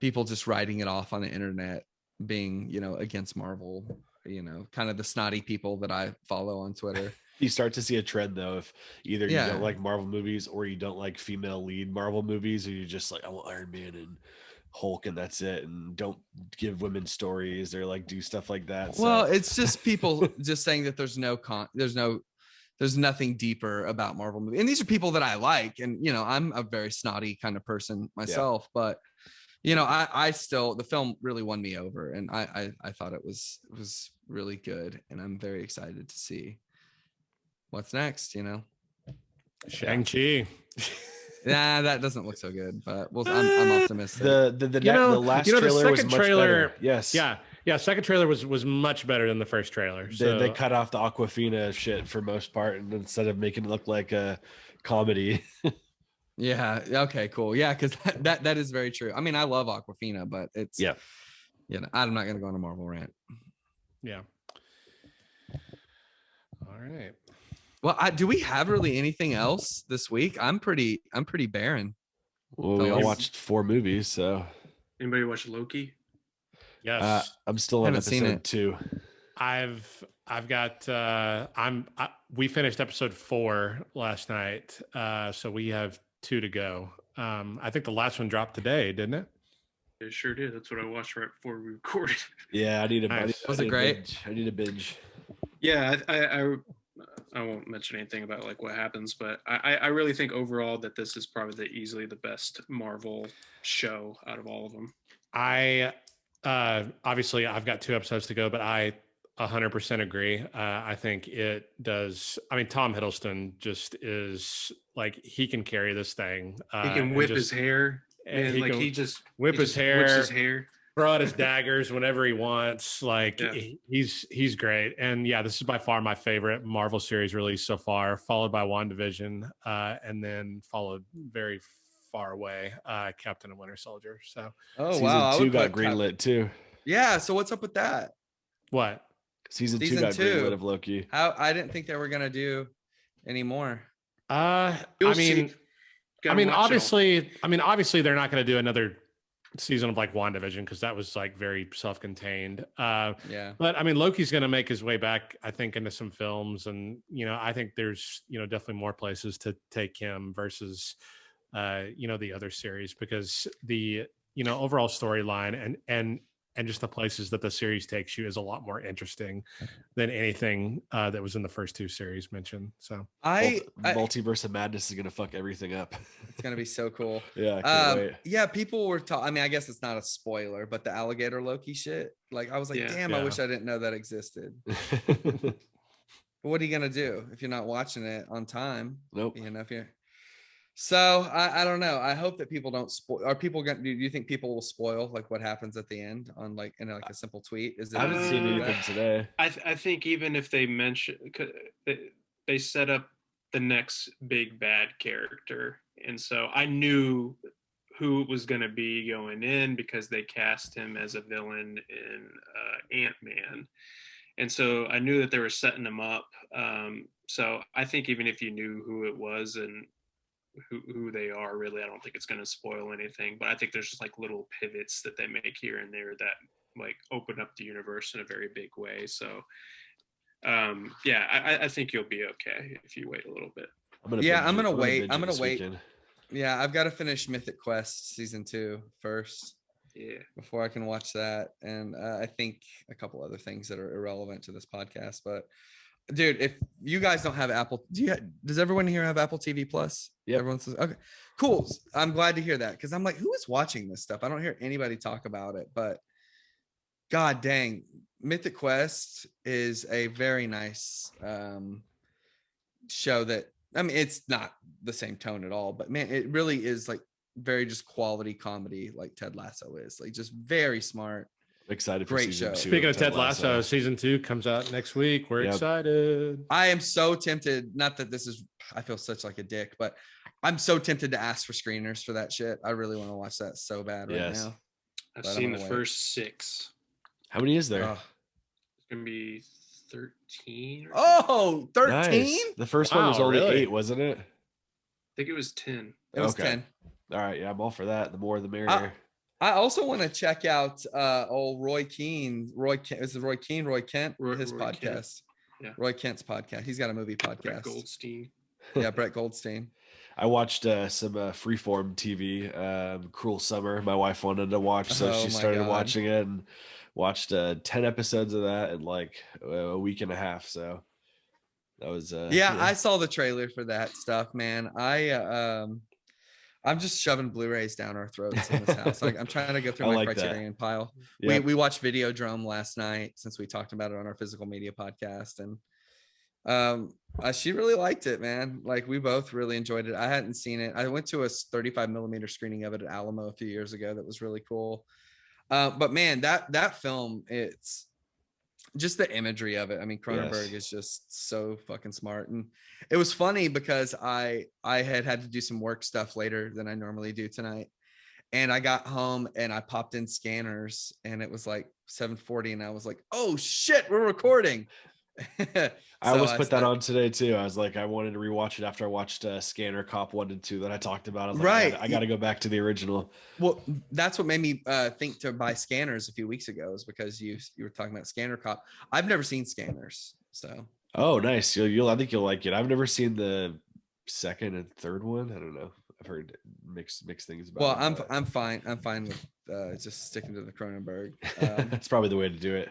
people just writing it off on the internet, being, against Marvel, kind of the snotty people that I follow on Twitter. You start to see a trend though, if either you don't like Marvel movies, or you don't like female lead Marvel movies, or you just like, I want Iron Man and Hulk and that's it, and don't give women stories or like do stuff like that. Well, it's just people just saying that there's nothing deeper about Marvel movies, and these are people that I like, and I'm a very snotty kind of person myself, but I still, the film really won me over, and I thought it was really good, and I'm very excited to see what's next. Shang-Chi. Nah, that doesn't look so good, but I'm optimistic. The last trailer was much better. Yes. Yeah. Second trailer was much better than the first trailer. So they cut off the Aquafina shit for most part, and instead of making it look like a comedy. Yeah. Okay. Cool. Yeah, because that is very true. I mean, I love Aquafina, but it's I'm not gonna go on a Marvel rant. Yeah. All right. Well, do we have really anything else this week? I'm pretty barren. Well, we all watched 4 movies, so. Anybody watch Loki? Yes. I'm still on Haven't seen episode it. 2. I've got we finished episode 4 last night, so we have 2 to go. I think the last one dropped today, didn't it? It sure did. That's what I watched right before we recorded. Yeah, I need a Nice. Was it great? I need a binge. Yeah, I won't mention anything about like what happens, but I really think overall that this is probably easily the best Marvel show out of all of them. I obviously I've got 2 episodes to go, but I 100% agree. I think it does. I mean, Tom Hiddleston just is like, he can carry this thing. He can whip his hair, and he whips his hair, throw out his daggers whenever he wants. Like, Yeah. he's great. And yeah, this is by far my favorite Marvel series release so far, followed by WandaVision, and then followed very far away Captain and Winter Soldier. So Season 2 got greenlit too. Yeah, so what's up with that? What? Season 2 got greenlit of Loki. I didn't think they were gonna do any more. Obviously they're not going to do another season of like WandaVision, because that was like very self-contained. Yeah. But I mean, Loki's going to make his way back, I think, into some films, and I think there's definitely more places to take him versus the other series, because the overall storyline and just the places that the series takes you is a lot more interesting than anything that was in the first 2 series mentioned. So Multiverse of Madness is gonna fuck everything up. It's gonna be so cool. Yeah, I can't wait. Yeah, people were talking. I mean, I guess it's not a spoiler, but the alligator Loki shit. Like, I was like, damn, I wish I didn't know that existed. But what are you gonna do if you're not watching it on time? Nope. If you're. So I don't know. I hope that people don't spoil. Are people going? Do you think people will spoil like what happens at the end on like in like a simple tweet? Is it? I haven't seen anything today. I think even if they mention, they set up the next big bad character, and so I knew who it was going to be going in because they cast him as a villain in Ant-Man, and so I knew that they were setting him up. So I think even if you knew who it was and who they are, really, I don't think it's going to spoil anything. But I think there's just like little pivots that they make here and there that like open up the universe in a very big way. So I think you'll be okay if you wait a little bit. I'm gonna wait. Yeah, I've got to finish Mythic Quest season 2 first. Yeah, before I can watch that, and I think a couple other things that are irrelevant to this podcast. But dude, if you guys don't have Apple, does everyone here have Apple TV Plus? Yeah, everyone says okay, cool. I'm glad to hear that, because I'm like, who is watching this stuff? I don't hear anybody talk about it, but god dang, Mythic Quest is a very nice show that, I mean, it's not the same tone at all, but man, it really is like very just quality comedy, like Ted Lasso is, like just very smart. I'm excited for great show. Speaking of Ted Lasso, season 2 comes out next week. We're excited. I am so tempted. Not that this is, I feel such like a dick, but I'm so tempted to ask for screeners for that shit. I really want to watch that so bad right now. I've seen the first 6. How many is there? It's gonna be 13. Oh, 13? Nice. The first one was only 8, wasn't it? I think it was 10. It was 10. All right, yeah, I'm all for that. The more the merrier. I also want to check out old Roy Keane. Roy Kent, his podcast. Kent. Yeah. Roy Kent's podcast. He's got a movie podcast. Brett Goldstein. Yeah, Brett Goldstein. I watched some Freeform TV, Cruel Summer. My wife wanted to watch, so she started watching it and watched 10 episodes of that in like a week and a half. So that was I saw the trailer for that stuff, man. I'm just shoving Blu-rays down our throats in this house. Like, I'm trying to go through my Criterion pile. Yep. We watched Videodrome last night, since we talked about it on our physical media podcast, and she really liked it, man. Like, we both really enjoyed it. I hadn't seen it. I went to a 35 millimeter screening of it at Alamo a few years ago. That was really cool. But man, that film, it's just the imagery of it. I mean, Cronenberg is just so fucking smart. And it was funny because I had to do some work stuff later than I normally do tonight. And I got home and I popped in Scanners and it was like 7:40 and I was like, oh shit, we're recording. I almost put that on today too. I was like, I wanted to rewatch it after I watched Scanner Cop 1 and 2 that I talked about. I was like, right. I got to go back to the original. Well, that's what made me think to buy Scanners a few weeks ago, is because you were talking about Scanner Cop. I've never seen Scanners, so. Oh, nice. I think you'll like it. I've never seen the second and third one. I don't know. I've heard mixed things about well, it. I'm fine with just sticking to the Cronenberg. That's probably the way to do it.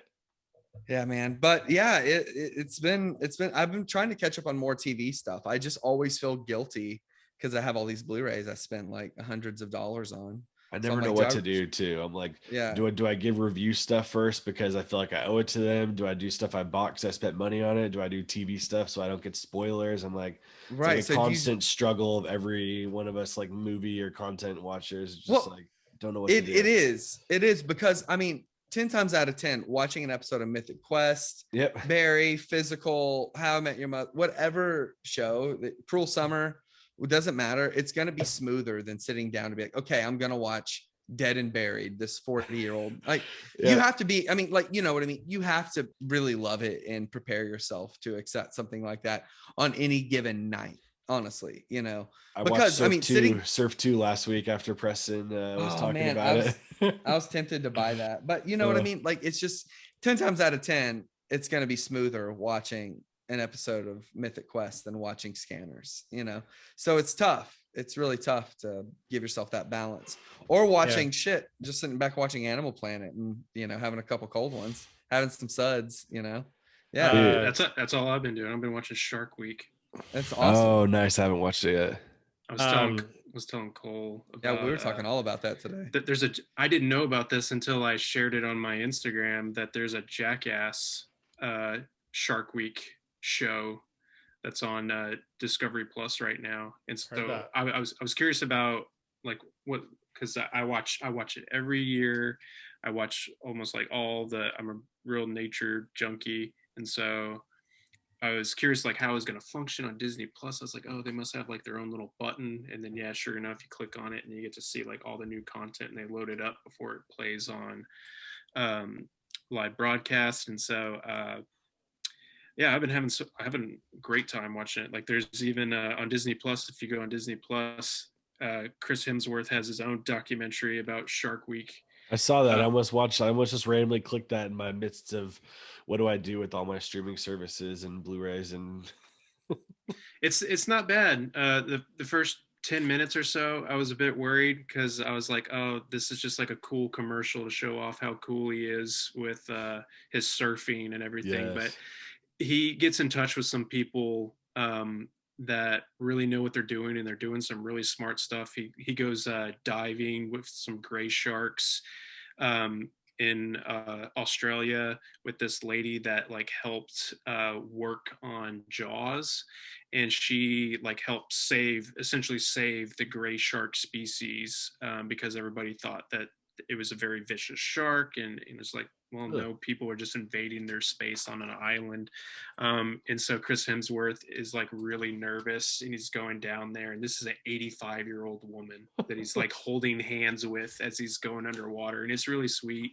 Yeah, man. But yeah, it's been I've been trying to catch up on more TV stuff. I just always feel guilty because I have all these Blu-rays I spent like hundreds of dollars on. I never know what to do too. I'm like, yeah, do I give review stuff first because I feel like I owe it to them? Do I do stuff I bought because I spent money on it? Do I do TV stuff so I don't get spoilers? I'm like, right. It's like a constant struggle of every one of us, like movie or content watchers, just like don't know what to do. It is because I mean, 10 times out of 10, watching an episode of Mythic Quest, Barry, Physical, How I Met Your Mother, whatever show, Cruel Summer, it doesn't matter. It's going to be smoother than sitting down to be like, okay, I'm going to watch Dead and Buried, this 40-year-old. Like, you have to be, I mean, like, you know what I mean? You have to really love it and prepare yourself to accept something like that on any given night. Honestly, you know, because I mean, Surf 2 last week after Preston was talking about it. I was tempted to buy that, but you know what I mean? Like, it's just 10 times out of 10, it's going to be smoother watching an episode of Mythic Quest than watching Scanners, you know? So it's tough. It's really tough to give yourself that balance, or watching just sitting back watching Animal Planet and, you know, having a couple cold ones, having some suds, you know? Yeah. That's all I've been doing. I've been watching Shark Week. That's awesome. Oh, nice. I haven't watched it yet. I was telling Cole about, we were talking all about that today. That I didn't know about this until I shared it on my Instagram, that there's a Jackass Shark Week show that's on Discovery Plus right now. And so I was curious about like what, because I watch it every year. I watch almost like I'm a real nature junkie, and so I was curious like how it was going to function on Disney Plus. I was like, oh, they must have like their own little button. And then, sure enough, you click on it and you get to see like all the new content, and they load it up before it plays on live broadcast. And so, I've been having a great time watching it. Like there's even on Disney Plus, if you go on Disney Plus, Chris Hemsworth has his own documentary about Shark Week. I saw that. I almost just randomly clicked that in my midst of what do I do with all my streaming services and Blu-rays, and it's not bad. The first 10 minutes or so, I was a bit worried because I was like, oh, this is just like a cool commercial to show off how cool he is with his surfing and everything. Yes. But he gets in touch with some people that really know what they're doing, and they're doing some really smart stuff. He goes diving with some gray sharks in Australia with this lady that like helped work on Jaws, and she like helped essentially save the gray shark species because everybody thought that it was a very vicious shark, and it's like, well, no, people are just invading their space on an island. And so Chris Hemsworth is like really nervous, and he's going down there, and this is an 85-year-old woman that he's like holding hands with as he's going underwater, and it's really sweet.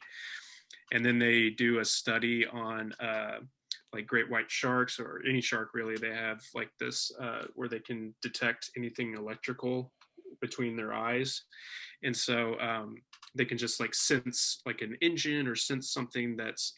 And then they do a study on like great white sharks, or any shark really. They have like this where they can detect anything electrical between their eyes, and so they can just like sense like an engine or sense something that's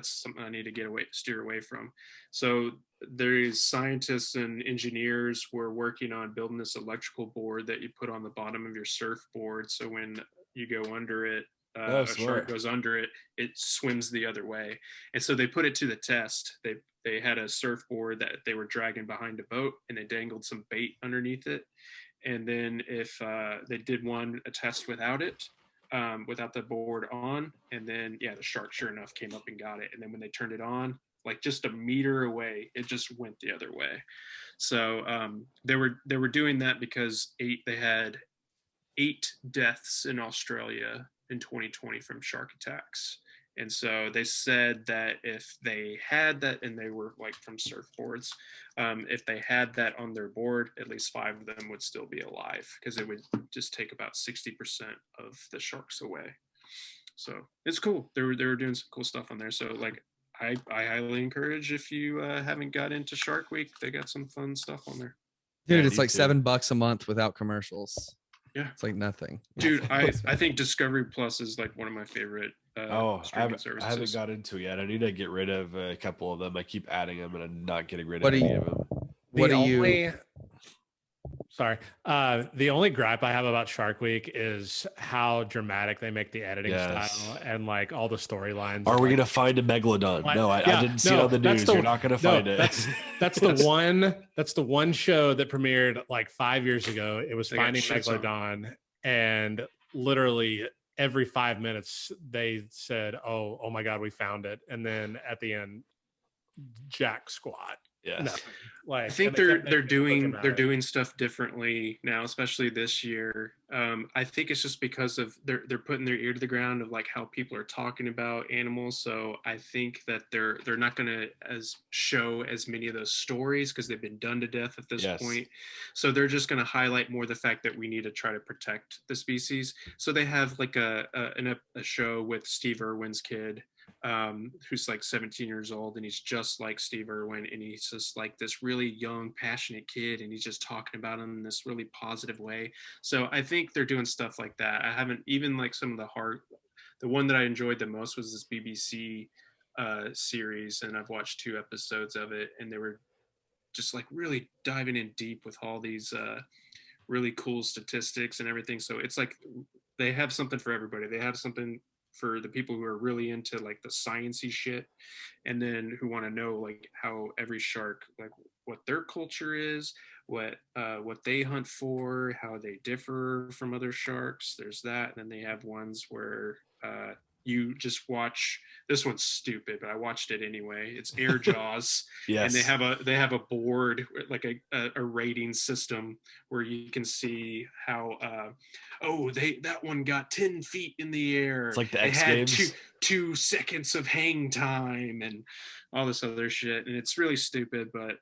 something I need to steer away from. So there's scientists and engineers who are working on building this electrical board that you put on the bottom of your surfboard, so when you go under it, a shark goes under it, it swims the other way. And so they put it to the test. They had a surfboard that they were dragging behind a boat, and they dangled some bait underneath it. And then if they did a test without it, without the board on, and then the shark sure enough came up and got it. And then when they turned it on, like just a meter away, it just went the other way. So they were doing that because they had 8 deaths in Australia in 2020 from shark attacks. And so they said that if they had that, and they were like from surfboards, if they had that on their board, at least 5 of them would still be alive, because it would just take about 60% of the sharks away. So it's cool. They were doing some cool stuff on there. So like I highly encourage, if you haven't got into Shark Week, they got some fun stuff on there. Dude, Yeah, it's me like too. $7 a month without commercials. Yeah. It's like nothing. Dude, I think Discovery Plus is like one of my favorite I streaming services. haven't got into it yet. I need to get rid of a couple of them. I keep adding them and I'm not getting rid What of do any you- of them. What do you? Sorry. The only gripe I have about Shark Week is how dramatic they make the editing style and like all the storylines. Are we like, gonna find a megalodon? like- No, I yeah, didn't see it on the that's news. You're not gonna find it. That's the one show that premiered like 5 years ago. It was They got Finding shit on. Megalodon, and literally every 5 minutes they said, "Oh my God, we found it," and then at the end, jack squat. Yes. Nothing. Like I think and they kept they're making it look doing dramatic. stuff differently now, especially this year. I think it's just because of they're putting their ear to the ground of like how people are talking about animals. So I think that they're not going to show as many of those stories because they've been done to death at this point. So they're just going to highlight more the fact that we need to try to protect the species. So they have like a show with Steve Irwin's kid, who's like 17 years old, and he's just like Steve Irwin, and he's just like this really young, passionate kid, and he's just talking about him in this really positive way. So I think they're doing stuff like that. I haven't even like some of the one that I enjoyed the most was this BBC series, and I've watched 2 episodes of it, and they were just like really diving in deep with all these really cool statistics and everything. So it's like they have something for everybody. They have something for the people who are really into like the sciencey shit, and then who want to know like how every shark, like what their culture is, what they hunt for, how they differ from other sharks. There's that. And then they have ones where you just watch. This one's stupid, but I watched it anyway. It's Air Jaws. Yes. And they have a board, like a rating system where you can see how that one got 10 feet in the air. It's like the They X had Games. 2 seconds of hang time and all this other shit, and it's really stupid, but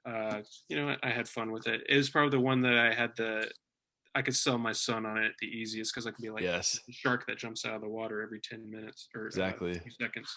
you know what, I had fun with it. It was probably the one that I could sell my son on it the easiest, because I could be like, Yes. the shark that jumps out of the water every 10 minutes or Exactly. few seconds.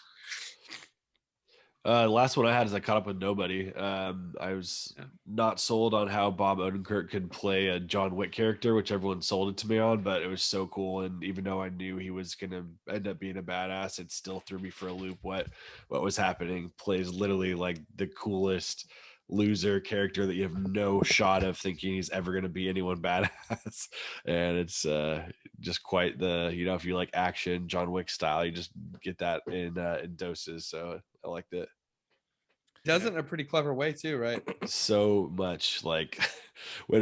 Last one I had is I caught up with nobody. I was not sold on how Bob Odenkirk could play a John Wick character, which everyone sold it to me on, but it was so cool. And even though I knew he was going to end up being a badass, it still threw me for a loop. What was happening? Plays literally like the coolest loser character that you have no shot of thinking he's ever going to be anyone badass. And it's just quite the, if you like action John Wick style, you just get that in doses. So I liked it. Does it in a pretty clever way too, right? So much. Like when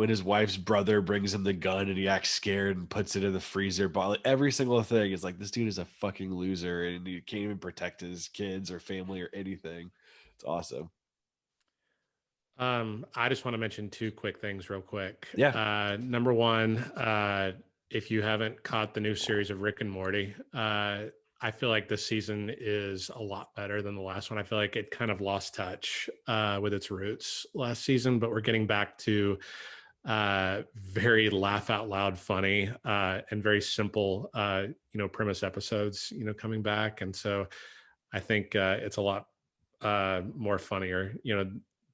his wife's brother brings him the gun and he acts scared and puts it in the freezer, but like every single thing is like, this dude is a fucking loser and he can't even protect his kids or family or anything. It's awesome. I just want to mention 2 quick things real quick. Yeah. Number one, if you haven't caught the new series of Rick and Morty, I feel like this season is a lot better than the last one. I feel like it kind of lost touch with its roots last season, but we're getting back to very laugh out loud funny and very simple premise episodes coming back. And so I think it's a lot more funnier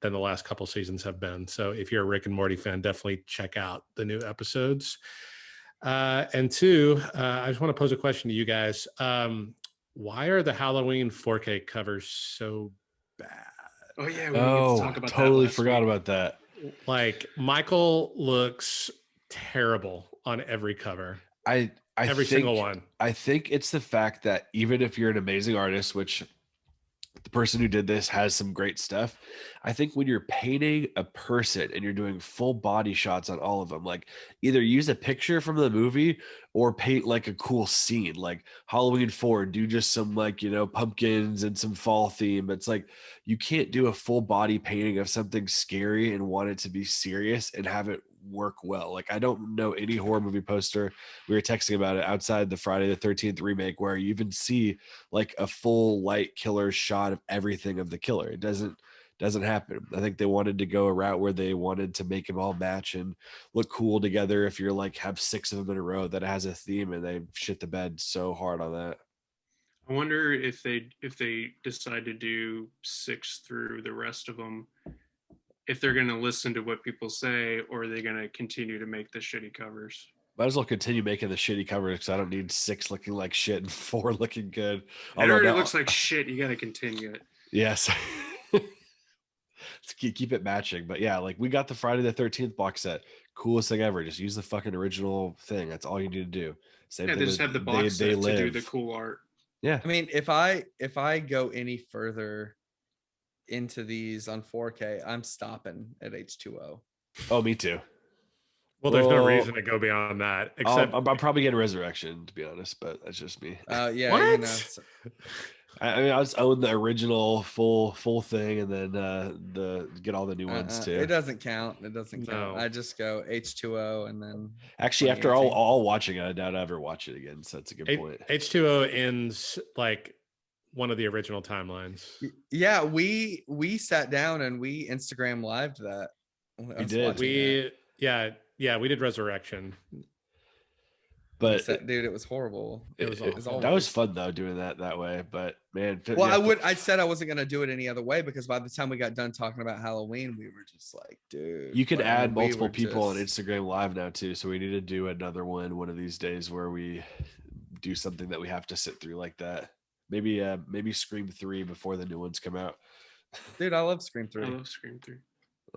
than the last couple seasons have been. So if you're a Rick and Morty fan, definitely check out the new episodes. And 2, I just want to pose a question to you guys. Why are the Halloween 4K covers so bad? Oh yeah, we didn't get to talk about totally that forgot about that. Like Michael looks terrible on every cover. Every single one. I think it's the fact that even if you're an amazing artist, which the person who did this has some great stuff, I think when you're painting a person and you're doing full body shots on all of them, like either use a picture from the movie or paint like a cool scene, like Halloween 4, do just some like, pumpkins and some fall theme. It's like, you can't do a full body painting of something scary and want it to be serious and have it work well. Like I don't know any horror movie poster. We were texting about it outside the Friday the 13th remake where you even see like a full light killer shot of everything of the killer. It doesn't happen. I think they wanted to go a route where they wanted to make them all match and look cool together. If you're like have 6 of them in a row that has a theme, and they shit the bed so hard on that. I wonder if they decide to do 6 through the rest of them, if they're going to listen to what people say, or are they going to continue to make the shitty covers? Might as well continue making the shitty covers because I don't need 6 looking like shit and 4 looking good. It already looks like shit. You got to continue it. Yes. Let's keep it matching. But yeah, like we got the Friday the 13th box set. Coolest thing ever. Just use the fucking original thing. That's all you need to do. Same thing they just have the box set to do the cool art. Yeah. I mean, if I go any further into these on 4K, I'm stopping at H2O. Oh, me too. Well, there's no reason to go beyond that. Except I'm probably getting Resurrection, to be honest, but that's just me. Yeah. What? You know, I mean, I just own the original full thing, and then get all the new ones too. It doesn't count. It doesn't count. No. I just go H2O and then. Actually, after all watching it, I doubt I ever watch it again. So that's a good point. H2O ends like one of the original timelines. Yeah, we sat down and we Instagram lived that. We did. We did Resurrection. But dude, it was horrible. It was that was fun though, doing that way. But man, I said I wasn't gonna do it any other way because by the time we got done talking about Halloween, we were just like, dude. You can add multiple people on Instagram Live now too. So we need to do another one of these days where we do something that we have to sit through like that. Maybe Scream 3 before the new ones come out. Dude, I love Scream 3. I love Scream 3.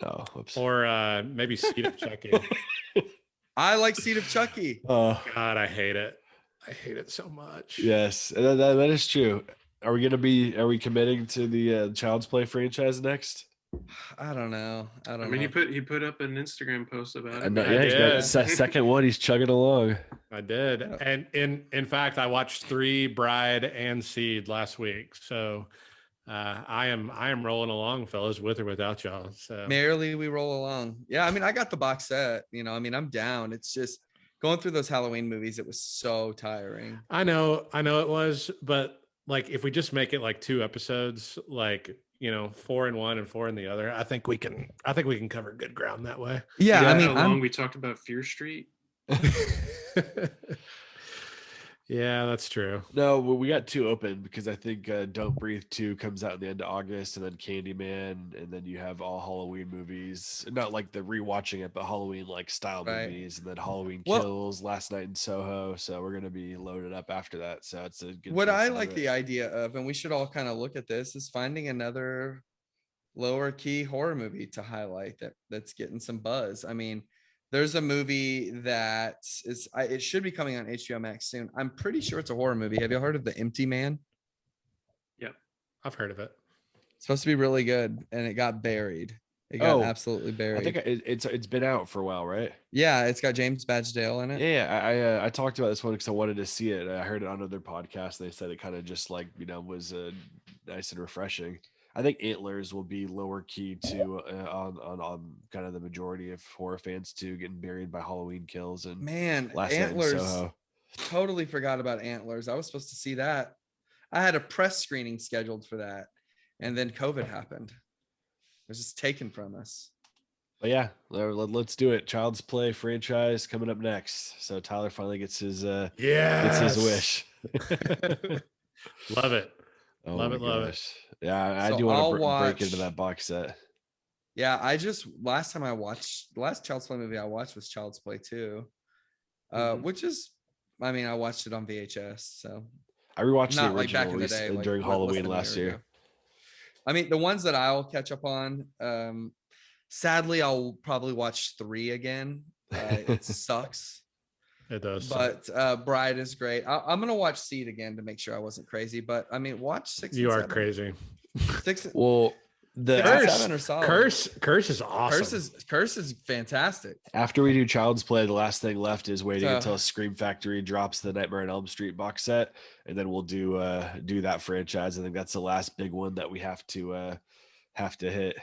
Oh, whoops. Or maybe Seed of Chucky. I like Seed of Chucky. Oh God, I hate it. I hate it so much. Yes, that is true. Are we committing to the Child's Play franchise next? I don't know. I mean, he put up an Instagram post about it. Yeah, he's got second one. He's chugging along. I did, and in fact, I watched 3, Bride, and Seed last week. So I am rolling along, fellas, with or without y'all. So merrily we roll along. Yeah, I mean, I got the box set. You know, I mean, I'm down. It's just going through those Halloween movies. It was so tiring. I know it was, but like if we just make it like 2 episodes, like 4 in one and 4 in the other, I think we can cover good ground that way. Yeah, I mean, how long we talked about Fear Street. Yeah, that's true. No, we got 2 open because I think Don't Breathe 2 comes out in the end of August, and then Candyman, and then you have all Halloween movies. Not like the rewatching it, but Halloween like style movies, and then Halloween Kills, Last Night in Soho. So we're gonna be loaded up after that. So it's a good. What I like the idea of, and we should all kind of look at this, is finding another lower key horror movie to highlight that's getting some buzz. I mean, there's a movie that it should be coming on HBO Max soon. I'm pretty sure it's a horror movie. Have you heard of The Empty Man? Yep, I've heard of it. It's supposed to be really good, and it got buried. It got absolutely buried. I think it's been out for a while, right? Yeah, it's got James Badgedale in it. Yeah, I talked about this one because I wanted to see it. I heard it on other podcasts. They said it kind of just like was nice and refreshing. I think Antlers will be lower key too on kind of the majority of horror fans too, getting buried by Halloween Kills and Last Antlers. Night in Soho. Totally forgot about Antlers. I was supposed to see that. I had a press screening scheduled for that, and then COVID happened. It was just taken from us. But yeah, let's do it. Child's Play franchise coming up next. So Tyler finally gets his wish. Love it. Oh love it. Yeah, I do want to break into that box set. Yeah, last Child's Play movie I watched was Child's Play 2, which is, I mean, I watched it on VHS. So I rewatched the original like back in the day, during Halloween last year. I mean, the ones that I'll catch up on, sadly, I'll probably watch 3 again. It sucks. It does. But Bride is great. I'm going to watch Seed again to make sure I wasn't crazy. But I mean, watch 6 You and are 7. crazy. 6. Well, the Curse is awesome. Curse is fantastic. After we do Child's Play, the last thing left is waiting until Scream Factory drops the Nightmare on Elm Street box set, and then we'll do that franchise. I think that's the last big one that we have to hit.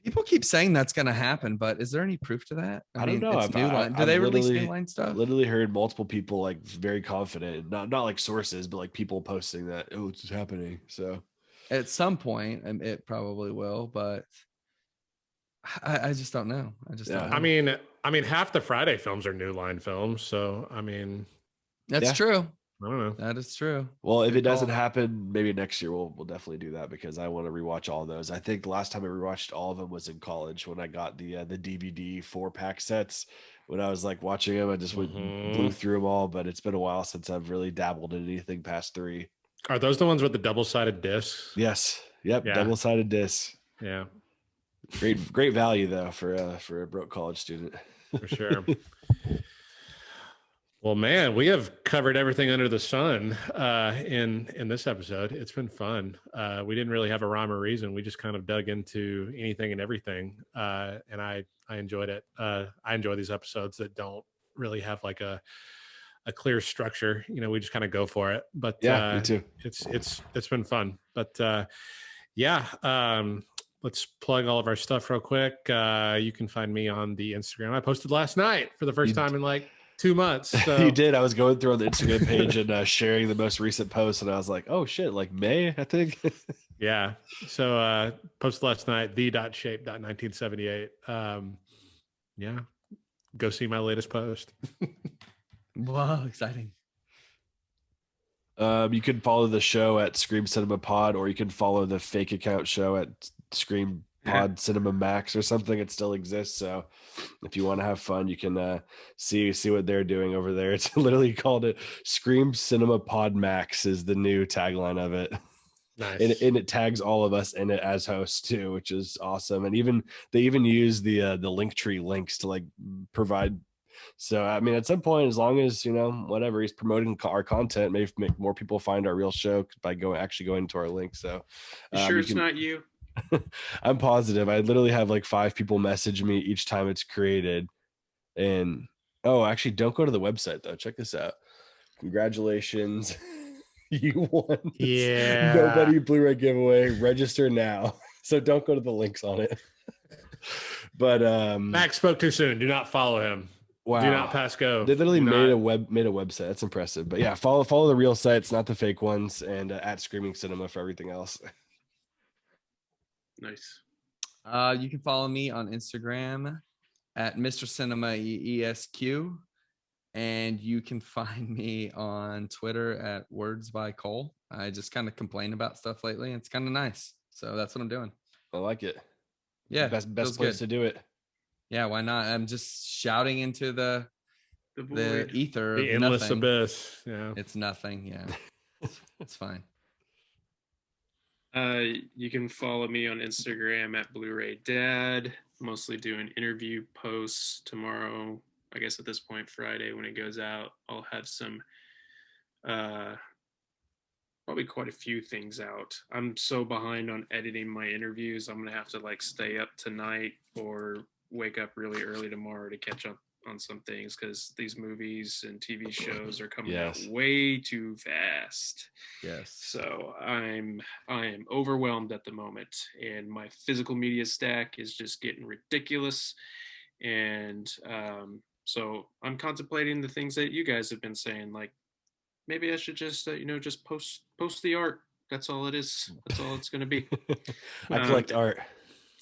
People keep saying that's going to happen, but is there any proof to that? I don't know. It's new line. Do they release new line stuff? Literally heard multiple people like very confident, not like sources, but like people posting that, oh, it's happening. So at some point, it probably will, but I just don't know. Don't know. I mean, half the Friday films are new line films, so I mean, that's true. I don't know. That is true. Well, if it doesn't happen, maybe next year we'll definitely do that because I want to rewatch all those. I think the last time I rewatched all of them was in college when I got the DVD 4-pack sets. When I was like watching them, I just went blew through them all. But it's been a while since I've really dabbled in anything past 3. Are those the ones with the double-sided discs? Yes. Yep. Yeah. Double-sided discs. Yeah. Great value though for a broke college student. For sure. Well, man, we have covered everything under the sun in this episode. It's been fun. We didn't really have a rhyme or reason. We just kind of dug into anything and everything, and I enjoyed it. I enjoy these episodes that don't really have like a clear structure. You know, we just kind of go for it. But yeah, me too. It's been fun. But let's plug all of our stuff real quick. You can find me on the Instagram. I posted last night for the first time in like 2 months. So. You did. I was going through on the Instagram page and sharing the most recent post, and I was like, oh shit, like May, I think. Yeah. So posted last night, the.shape.1978. Yeah. Go see my latest post. Wow, exciting. You can follow the show at Scream Cinema Pod, or you can follow the fake account show at Scream Pod Cinema Max or something. It still exists. So if you want to have fun, you can see what they're doing over there. It's literally called it Scream Cinema Pod Max is the new tagline of it. Nice. And it tags all of us in it as hosts too, which is awesome. And they even use the Linktree links to like provide. So I mean, at some point, as long as whatever he's promoting our content, maybe make more people find our real show by going to our link. So you sure it's not you? I'm positive. I literally have like 5 people message me each time it's created. And actually, don't go to the website though. Check this out. Congratulations. You won. Yeah. Nobody Blu-ray giveaway. Register now. So don't go to the links on it. But Max spoke too soon. Do not follow him. Wow. Do not pass go. They literally made a website. That's impressive. But yeah, follow the real sites, not the fake ones, and at Screaming Cinema for everything else. Nice. You can follow me on Instagram at Mr. Cinema ESQ, and you can find me on Twitter at Words by Cole. I just kind of complain about stuff lately, and it's kind of nice. So that's what I'm doing. I like it. Yeah, best place to do it. Yeah, why not? I'm just shouting into the ether, the endless abyss. Yeah, it's nothing. Yeah, it's fine. You can follow me on Instagram at Blu-ray Dad. Mostly doing interview posts tomorrow. I guess at this point, Friday when it goes out, I'll have some, probably quite a few things out. I'm so behind on editing my interviews. I'm gonna have to like stay up tonight or wake up really early tomorrow to catch up on some things because these movies and TV shows are coming out way too fast. Yes. So I am overwhelmed at the moment, and my physical media stack is just getting ridiculous. And so I'm contemplating the things that you guys have been saying, like maybe I should just just post the art. That's all it is. That's all it's going to be. I collect art.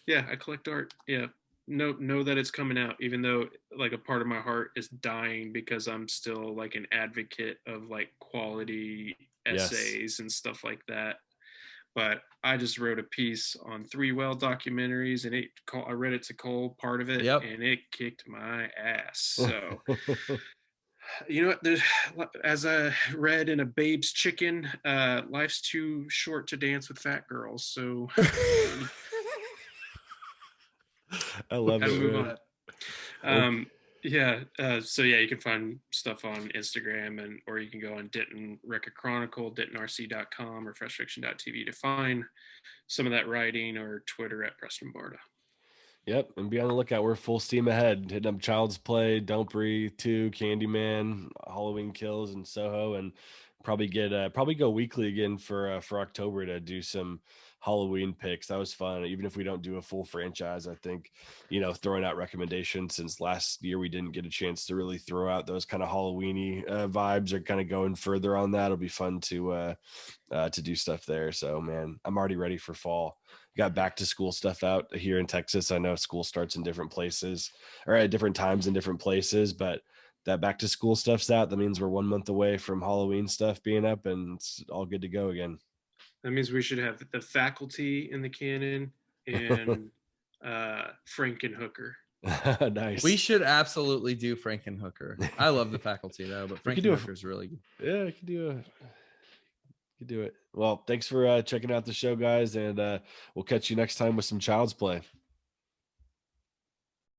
Yeah, I collect art. Yeah. Know that it's coming out, even though like a part of my heart is dying because I'm still like an advocate of like quality essays and stuff like that. But I just wrote a piece on 3 Well documentaries, and I read it to Cole, part of it, and it kicked my ass. So you know what? As I read in A Babe's Chicken, life's too short to dance with fat girls. So I love it. Move on. So you can find stuff on Instagram or you can go on Denton Record Chronicle, DentonRC.com or FreshFiction.tv to find some of that writing, or Twitter at Preston Barda. Yep, and be on the lookout. We're full steam ahead. Hitting up Child's Play, Don't Breathe 2, Candyman, Halloween Kills, and Soho, and probably go weekly again for October to do some Halloween picks. That was fun. Even if we don't do a full franchise, I think, throwing out recommendations, since last year we didn't get a chance to really throw out those kind of Halloween-y vibes, or kind of going further on that. It'll be fun to do stuff there. So man, I'm already ready for fall. Got back to school stuff out here in Texas. I know school starts in different places or at different times in different places, but that back to school stuff's out. That means we're 1 month away from Halloween stuff being up, and it's all good to go again. That means we should have the Faculty in the canon and Frankenhooker. Nice. We should absolutely do Frankenhooker. I love the Faculty though, but Frankenhooker is really good. Yeah, I could do it. Well, thanks for checking out the show, guys, and we'll catch you next time with some Child's Play.